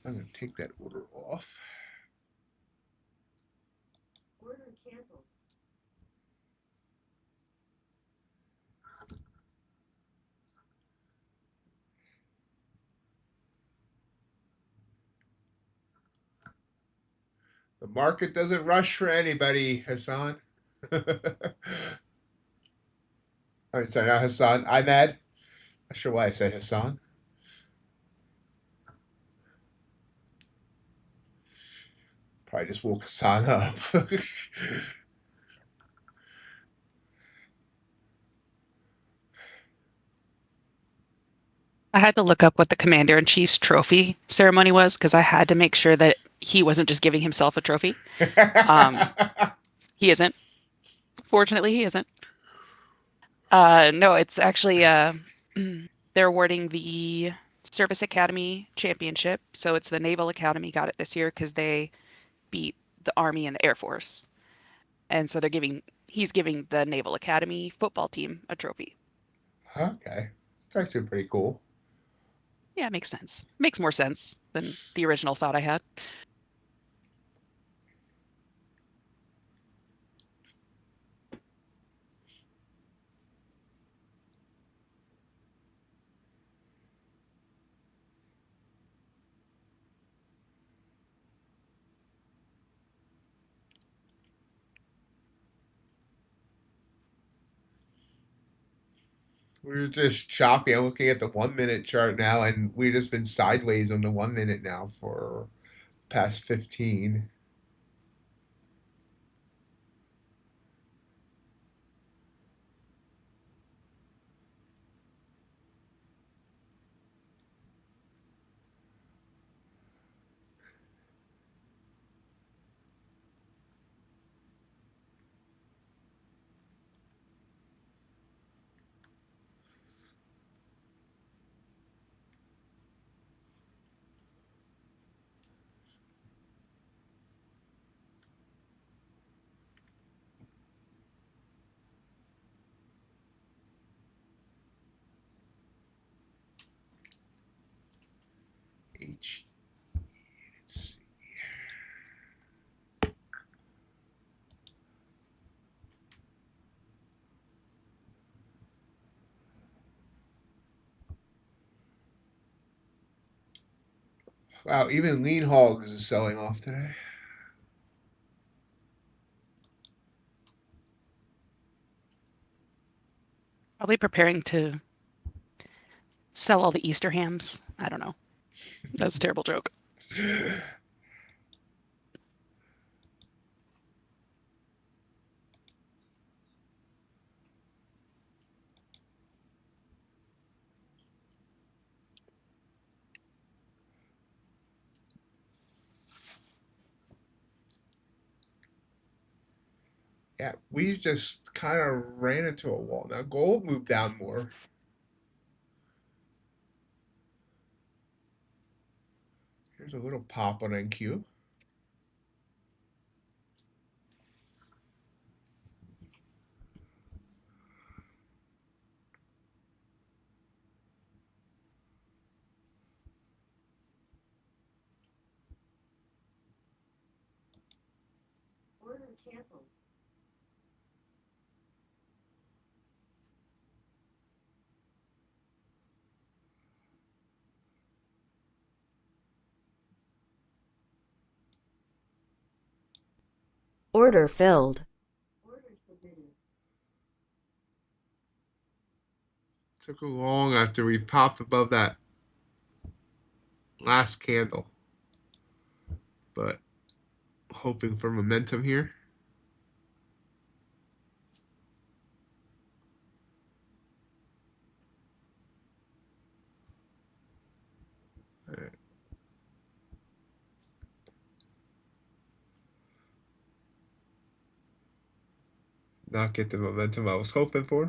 I'm going to take that order off. Order canceled. The market doesn't rush for anybody, Hassan. I'm sorry, not Hassan. I'm mad. Not sure why I said Hassan. Probably just woke Hassan up. I had to look up what the Commander-in-Chief's trophy ceremony was because I had to make sure that he wasn't just giving himself a trophy. He isn't. Fortunately, he isn't. No, it's actually they're awarding the Service Academy Championship. So it's the Naval Academy got it this year because they beat the Army and the Air Force. And so he's giving the Naval Academy football team a trophy. Okay. It's actually pretty cool. Yeah, it makes sense. Makes more sense than the original thought I had. We're just choppy. I'm looking at the 1 minute chart now, and we've just been sideways on the 1 minute now for past 15. H. Let's see. Wow, even Lean Hogs is selling off today. Probably preparing to sell all the Easter hams. I don't know. That's a terrible joke. Yeah, we just kind of ran into a wall. Now gold moved down more. Here's a little pop on NQ. Order canceled. Order filled. Order submitted. Took a long after we popped above that last candle. But hoping for momentum here. Not get the momentum I was hoping for.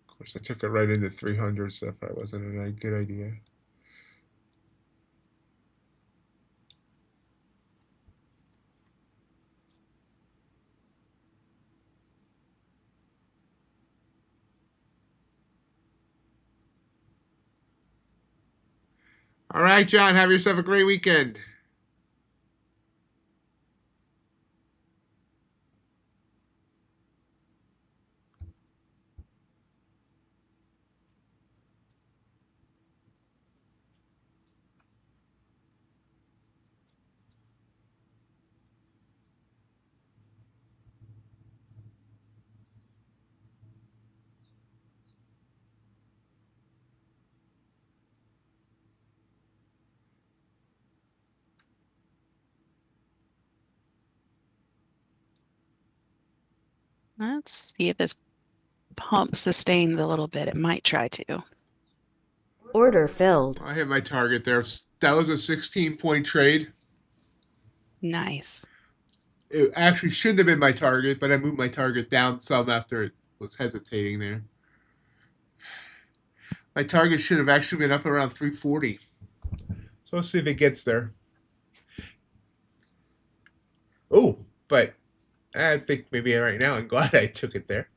Of course, I took it right into 300, so if that wasn't a good idea. All right, John, have yourself a great weekend. Let's see if this pump sustains a little bit. It might try to. Order filled. I hit my target there. That was a 16-point trade. Nice. It actually shouldn't have been my target, but I moved my target down some after it was hesitating there. My target should have actually been up around 340. So let's see if it gets there. Oh, but I think maybe right now I'm glad I took it there.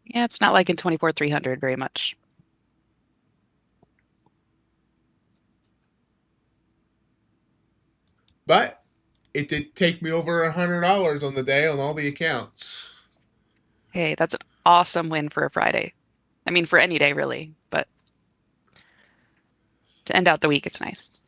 Yeah, it's not like in 24,300 very much. But it did take me over $100 on the day on all the accounts. Hey, that's an awesome win for a Friday. I mean, for any day, really, but to end out the week, it's nice.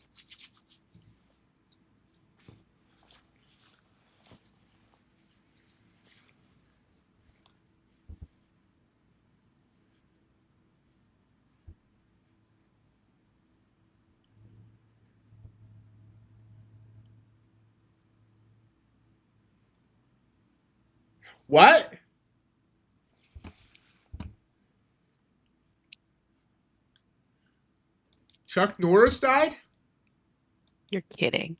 What? Chuck Norris died? You're kidding.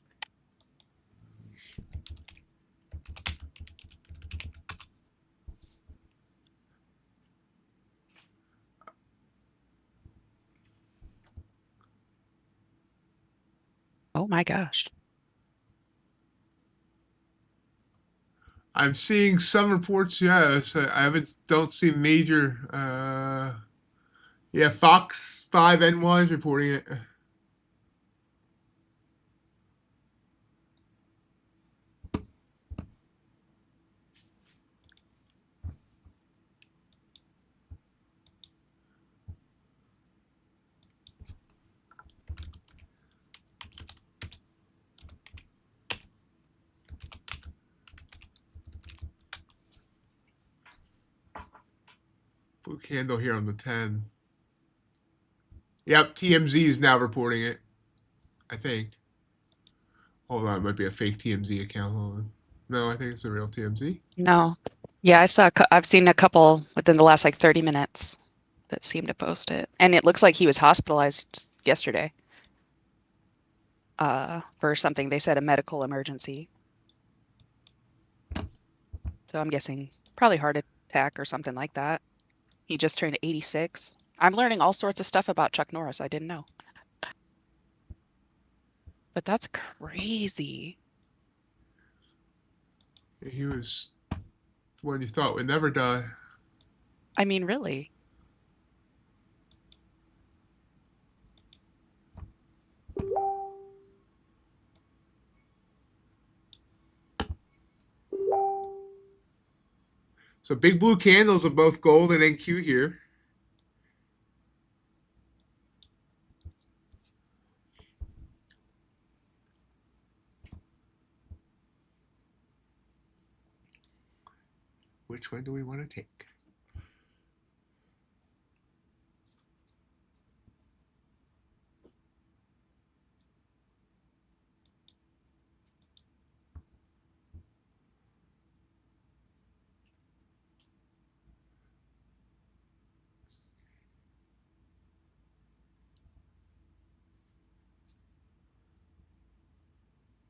Oh my gosh. I'm seeing some reports, yes. I don't see major. Yeah, Fox 5NY is reporting it. Blue candle here on the 10. Yep, TMZ is now reporting it. I think. Hold on, it might be a fake TMZ account. Hold on. No, I think it's a real TMZ. No. Yeah, I've seen a couple within the last like 30 minutes that seem to post it. And it looks like he was hospitalized yesterday. For something they said a medical emergency. So I'm guessing probably heart attack or something like that. He just turned 86. I'm learning all sorts of stuff about Chuck Norris I didn't know. But that's crazy. He was one you thought would never die. I mean, really. So big blue candles of both gold and NQ here. Which one do we want to take?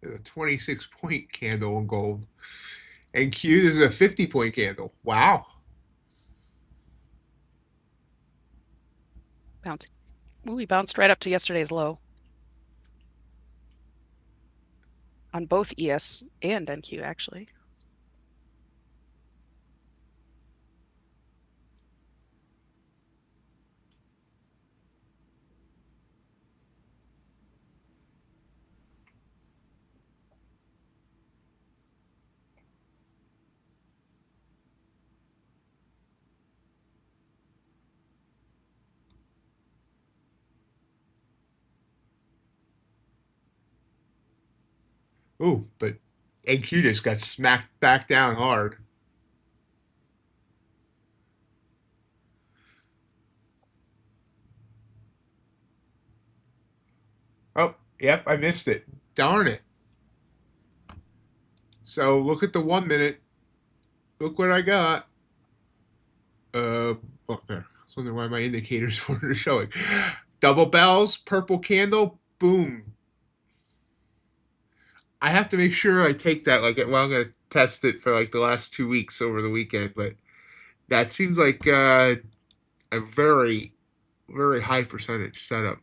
There's a 26-point candle in gold. NQ, this is a 50-point candle. Wow. Bounce. Ooh, we bounced right up to yesterday's low. On both ES and NQ, actually. Ooh, but NQ just got smacked back down hard. Oh, yep, I missed it. Darn it. So look at the 1 minute. Look what I got. Oh, there. I was wondering why my indicators weren't showing. Double bells, purple candle, boom. I have to make sure I take that. Like, well, I'm gonna test it for like the last 2 weeks over the weekend, but that seems like a very, very high percentage setup.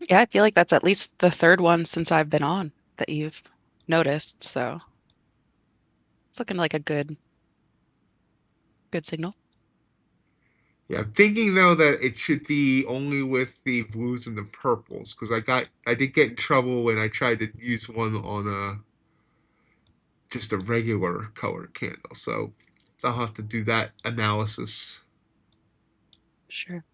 Yeah, I feel like that's at least the third one since I've been on that you've noticed. So it's looking like a good signal. Yeah, I'm thinking though that it should be only with the blues and the purples because I did get in trouble when I tried to use one on just a regular colored candle. So I'll have to do that analysis. Sure.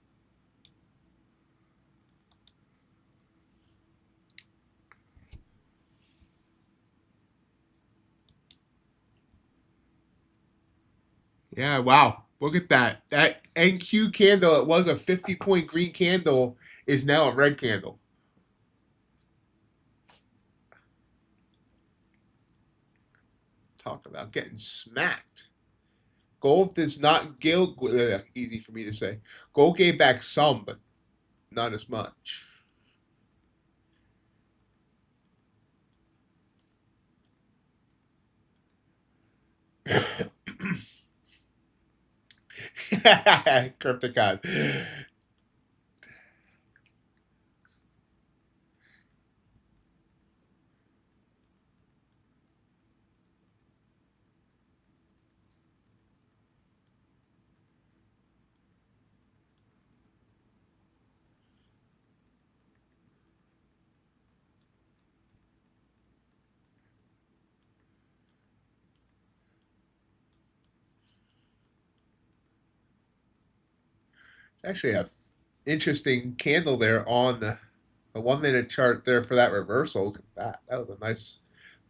Yeah, wow. Look at that. That NQ candle, it was a 50-point green candle, is now a red candle. Talk about getting smacked. Gold does not give, easy for me to say. Gold gave back some, but not as much. Crypticon. Actually, a interesting candle there on the 1 minute chart there for that reversal. Look at that. That was a nice,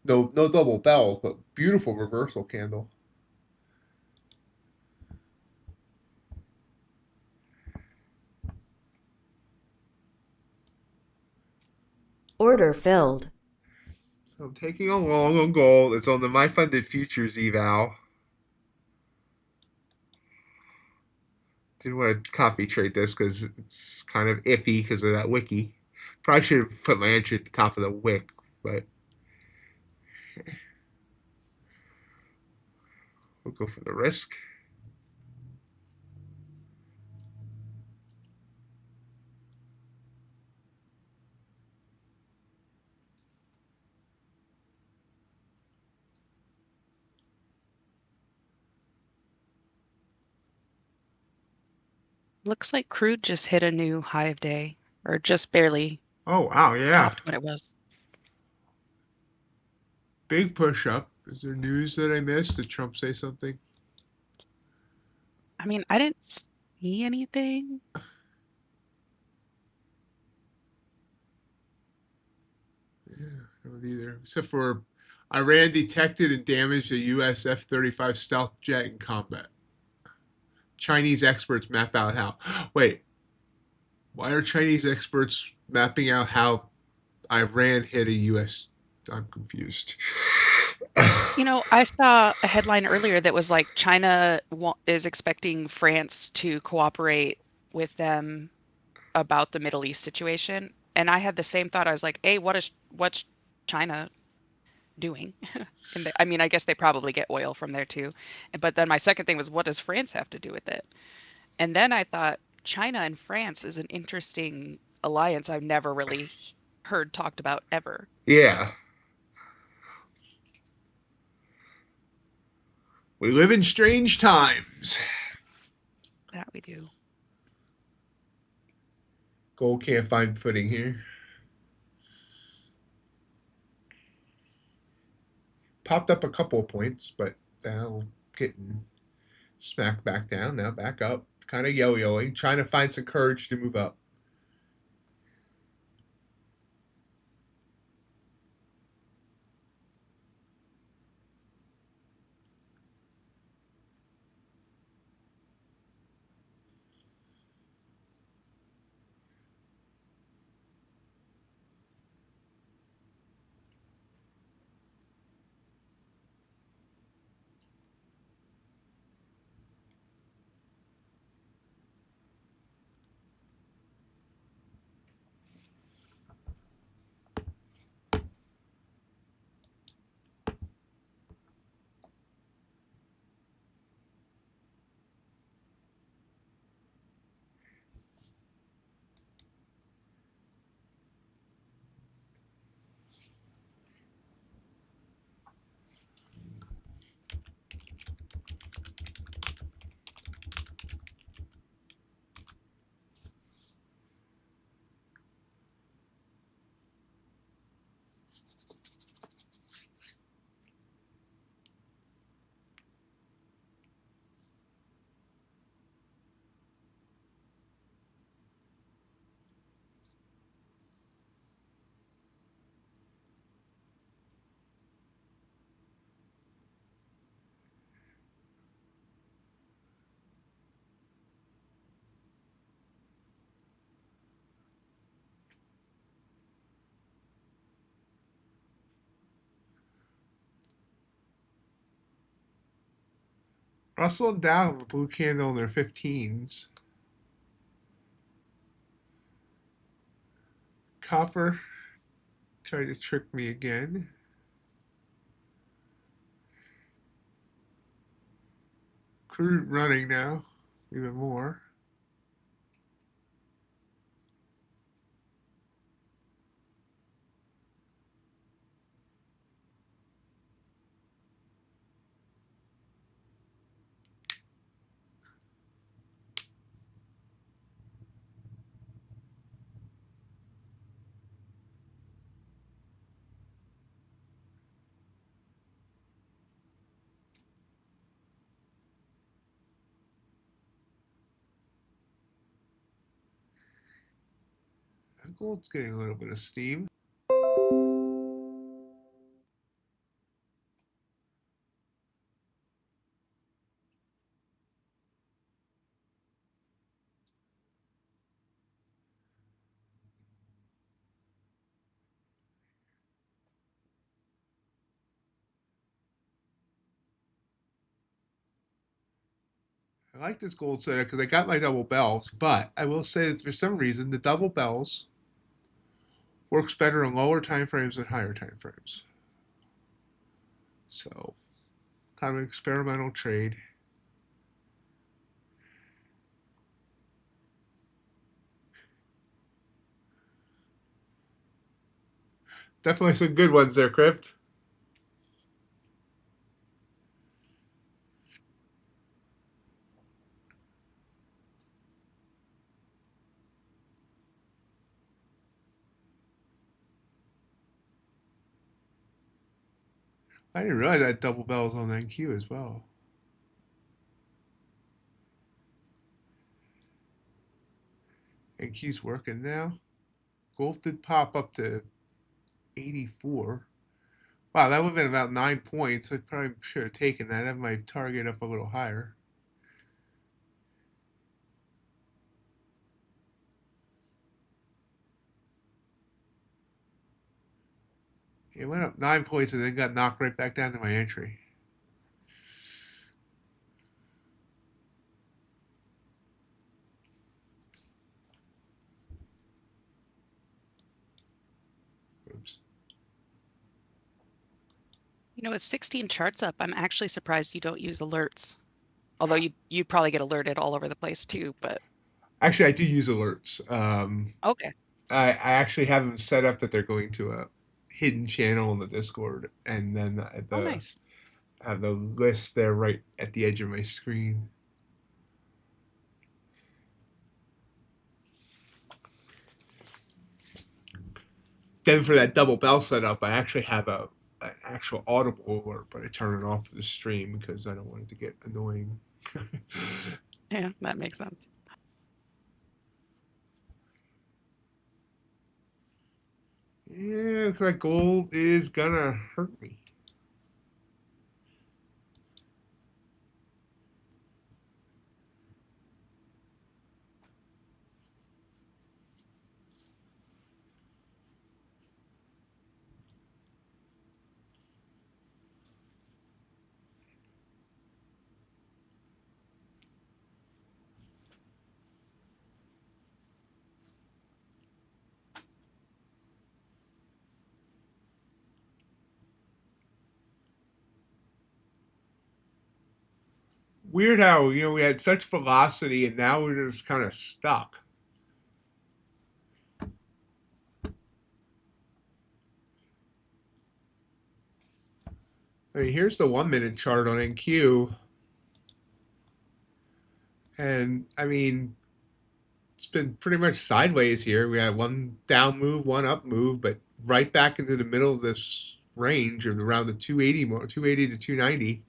no double bells, but beautiful reversal candle. Order filled. So I'm taking a long on gold. It's on the My Funded Futures eval. Didn't want to copy trade this because it's kind of iffy because of that wiki. Probably should have put my entry at the top of the wick, but we'll go for the risk. Looks like crude just hit a new high of day, or just barely Oh, wow, yeah. topped what it was. Big push up. Is there news that I missed? Did Trump say something? I mean, I didn't see anything. Yeah, I don't either. Except for Iran detected and damaged a U.S. F-35 stealth jet in combat. Chinese experts map out how. Wait, why are Chinese experts mapping out how Iran hit a U.S.? I'm confused. You know, I saw a headline earlier that was like China is expecting France to cooperate with them about the Middle East situation, and I had the same thought. I was like, "Hey, what's China doing?" I mean, I guess they probably get oil from there too. But then my second thing was, what does France have to do with it? And then I thought China and France is an interesting alliance I've never really heard talked about ever. Yeah. We live in strange times. That we do. Gold can't find footing here. Popped up a couple of points, but now getting smacked back down. Now back up. Kind of yo-yoing. Trying to find some courage to move up. Russell and Dow have a blue candle in their 15s. Copper tried to trick me again. Crude running now, even more. Gold's getting a little bit of steam. I like this gold setup because I got my double bells, but I will say that for some reason the double bells works better in lower time frames than higher time frames. So, kind of an experimental trade. Definitely some good ones there, Crypt. I didn't realize that double bell was on NQ as well. NQ's working now. Gold did pop up to 84. Wow, that would have been about 9 points. I probably should have taken that. I have my target up a little higher. It went up 9 points and then got knocked right back down to my entry. Oops. You know, with 16 charts up, I'm actually surprised you don't use alerts. Although you'd probably get alerted all over the place too, but Actually, I do use alerts. okay. I actually have them set up that they're going to a hidden channel in the Discord, and then Oh, nice. I have the list there right at the edge of my screen. Then for that double bell setup, I actually have an actual audible alert, but I turn it off for the stream because I don't want it to get annoying. Yeah, that makes sense. Yeah, looks like gold is gonna hurt me. Weird how, we had such velocity and now we're just kind of stuck. I mean, here's the 1 minute chart on NQ. And I mean, it's been pretty much sideways here. We had one down move, one up move, but right back into the middle of this range of around the 280 to 290.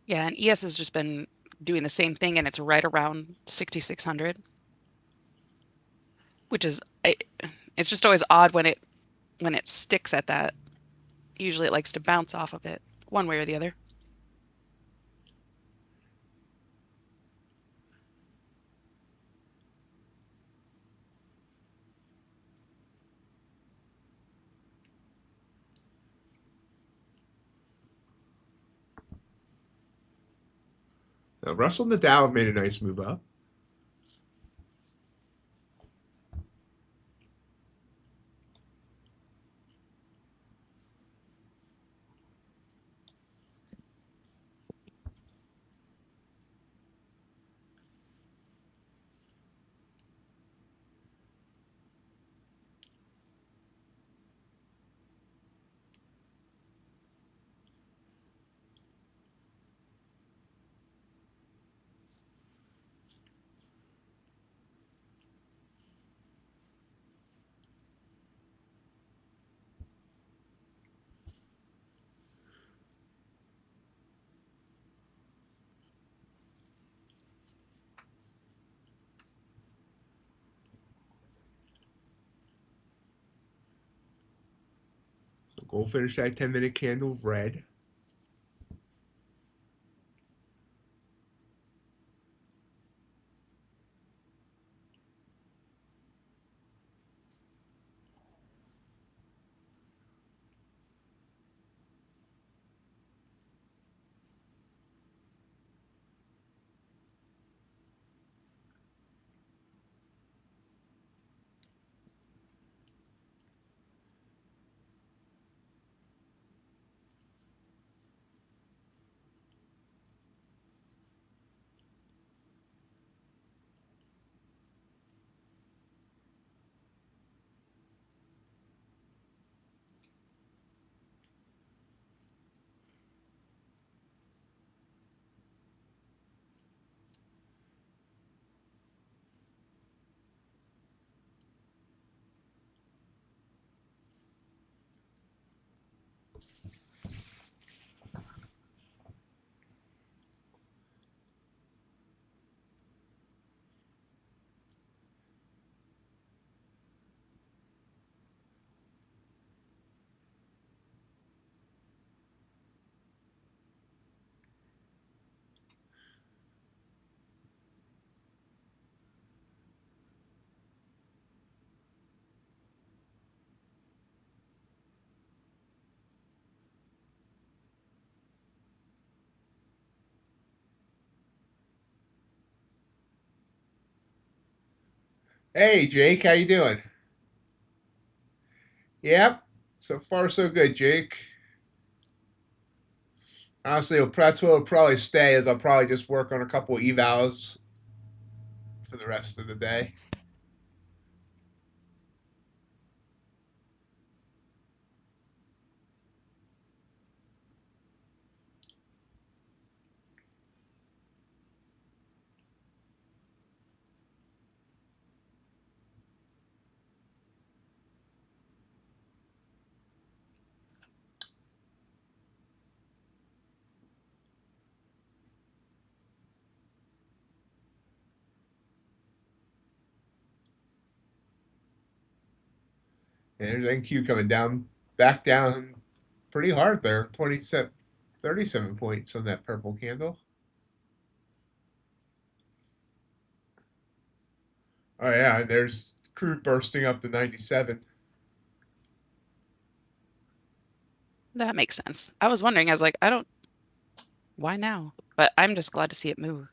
Yeah, and ES has just been doing the same thing, and it's right around 6,600, which is it's just always odd when it sticks at that. Usually, it likes to bounce off of it one way or the other. Now, Russell and the Dow have made a nice move up. So gold finished that 10-minute candle red. Hey, Jake, how you doing? Yep, so far so good, Jake. Honestly, that's where it'll probably stay. Is I'll probably just work on a couple evals for the rest of the day. And there's NQ coming down, back down pretty hard there. 27, 37 points on that purple candle. Oh yeah, and there's crude bursting up to 97. That makes sense. I was wondering, I was like, why now? But I'm just glad to see it move.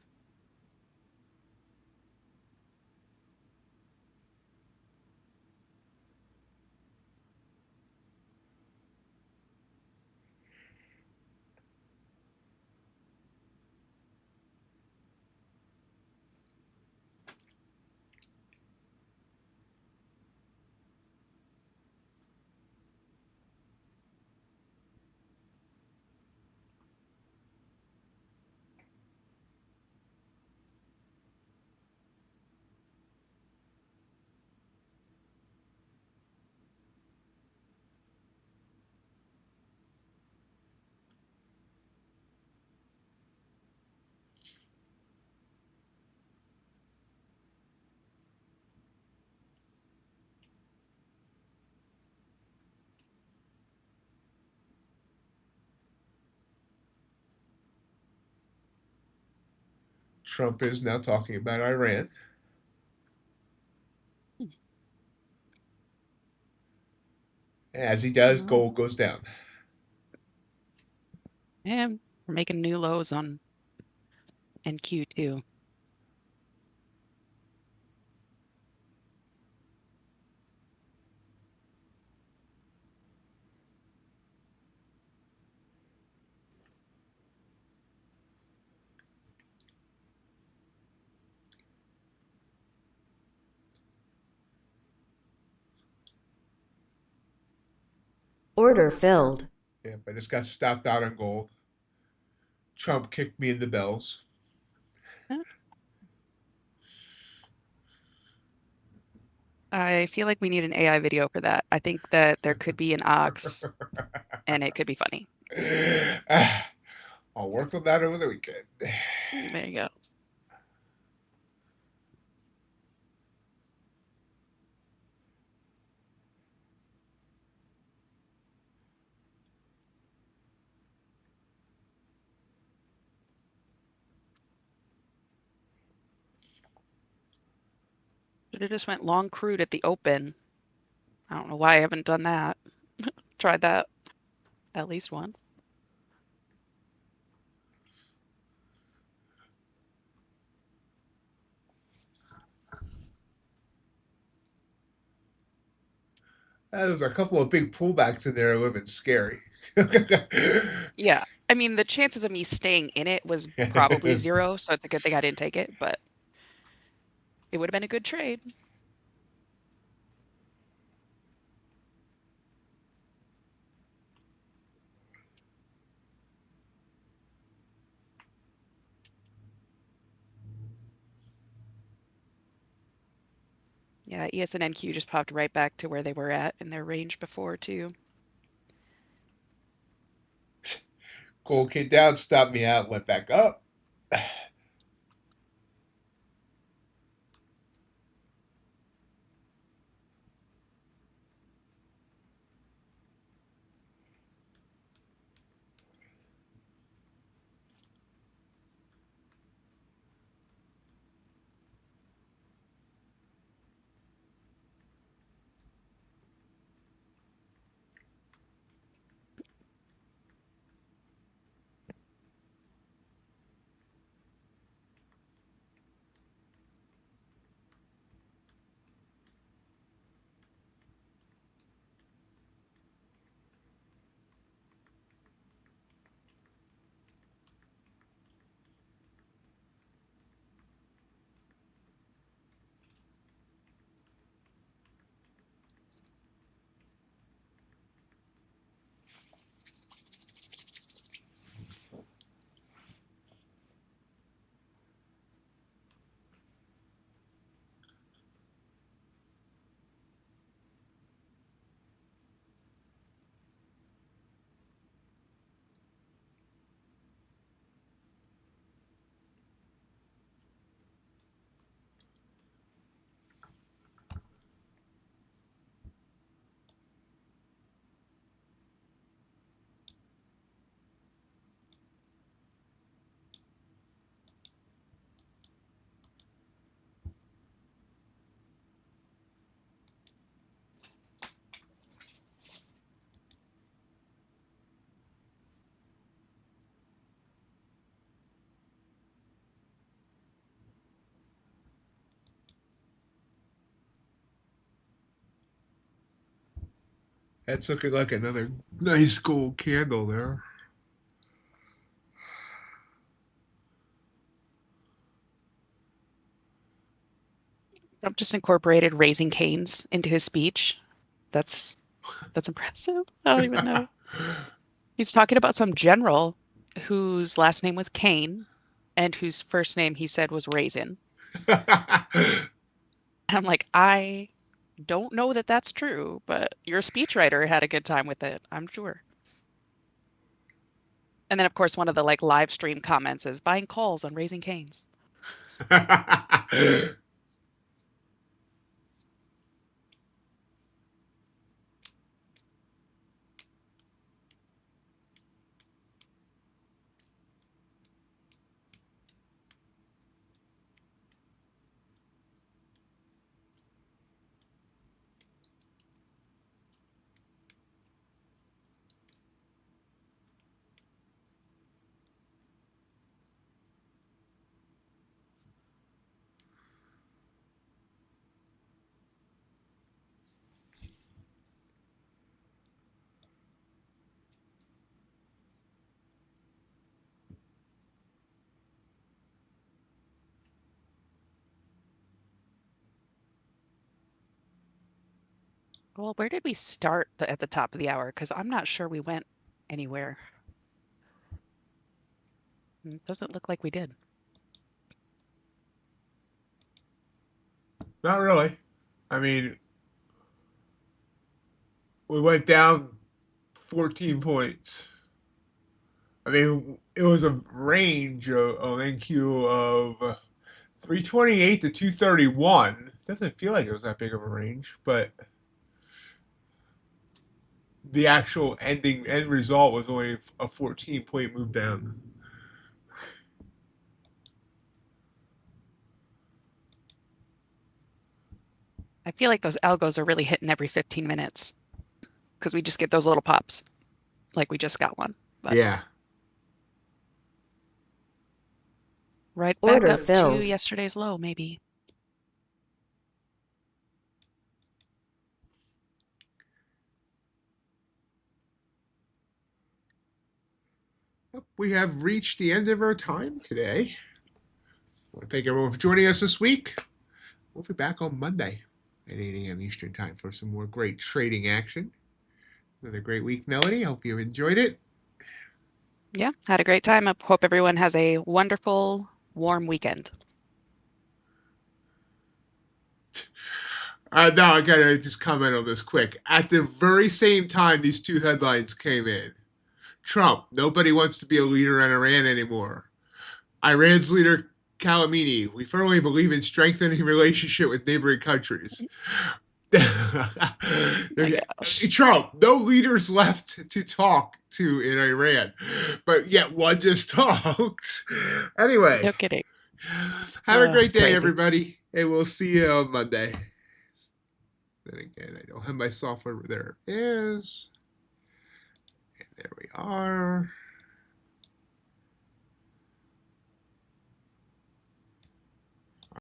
Trump is now talking about Iran. As he does, gold goes down. And we're making new lows on NQ too. Order filled. Yep, I just got stopped out on gold. Trump kicked me in the bells. I feel like we need an AI video for that. I think that there could be an ox and it could be funny. I'll work on that over the weekend. There you go. Should have just went long crude at the open. I don't know why I haven't done that. Tried that at least once. There's a couple of big pullbacks in there that would have been scary. Yeah. I mean, the chances of me staying in it was probably 0, so it's a good thing I didn't take it, but it would have been a good trade. Yeah, ES and NQ just popped right back to where they were at in their range before, too. Gold came down, stopped me out, went back up. That's looking like another nice gold candle there. Trump just incorporated Raising Cane's into his speech. That's impressive. I don't even know. He's talking about some general whose last name was Kane and whose first name he said was Raisin. And I'm like, I don't know that that's true, but your speechwriter had a good time with it, I'm sure. And then, of course, one of the like live stream comments is buying calls on Raising Cane's. Well, where did we start at the top of the hour? Because I'm not sure we went anywhere. It doesn't look like we did. Not really. I mean, we went down 14 points. I mean, it was a range of NQ of 328 to 231. It doesn't feel like it was that big of a range, but the actual end result was only a 14-point move down. I feel like those algos are really hitting every 15 minutes because we just get those little pops, like we just got one. But Yeah. right back Order up filled. to yesterday's low, maybe. We have reached the end of our time today. I want to thank everyone for joining us this week. We'll be back on Monday at 8 a.m. Eastern Time for some more great trading action. Another great week, Melody. Hope you enjoyed it. Yeah, had a great time. I hope everyone has a wonderful, warm weekend. Now I gotta just comment on this quick. At the very same time these two headlines came in, Trump, nobody wants to be a leader in Iran anymore. Iran's leader, Khamenei, we firmly believe in strengthening relationship with neighboring countries. Trump, no leaders left to talk to in Iran, but yet one just talks. Anyway, No kidding. have a great day, Crazy. everybody, and we'll see you on Monday. Then again, I don't have my software. There it is. And there we are.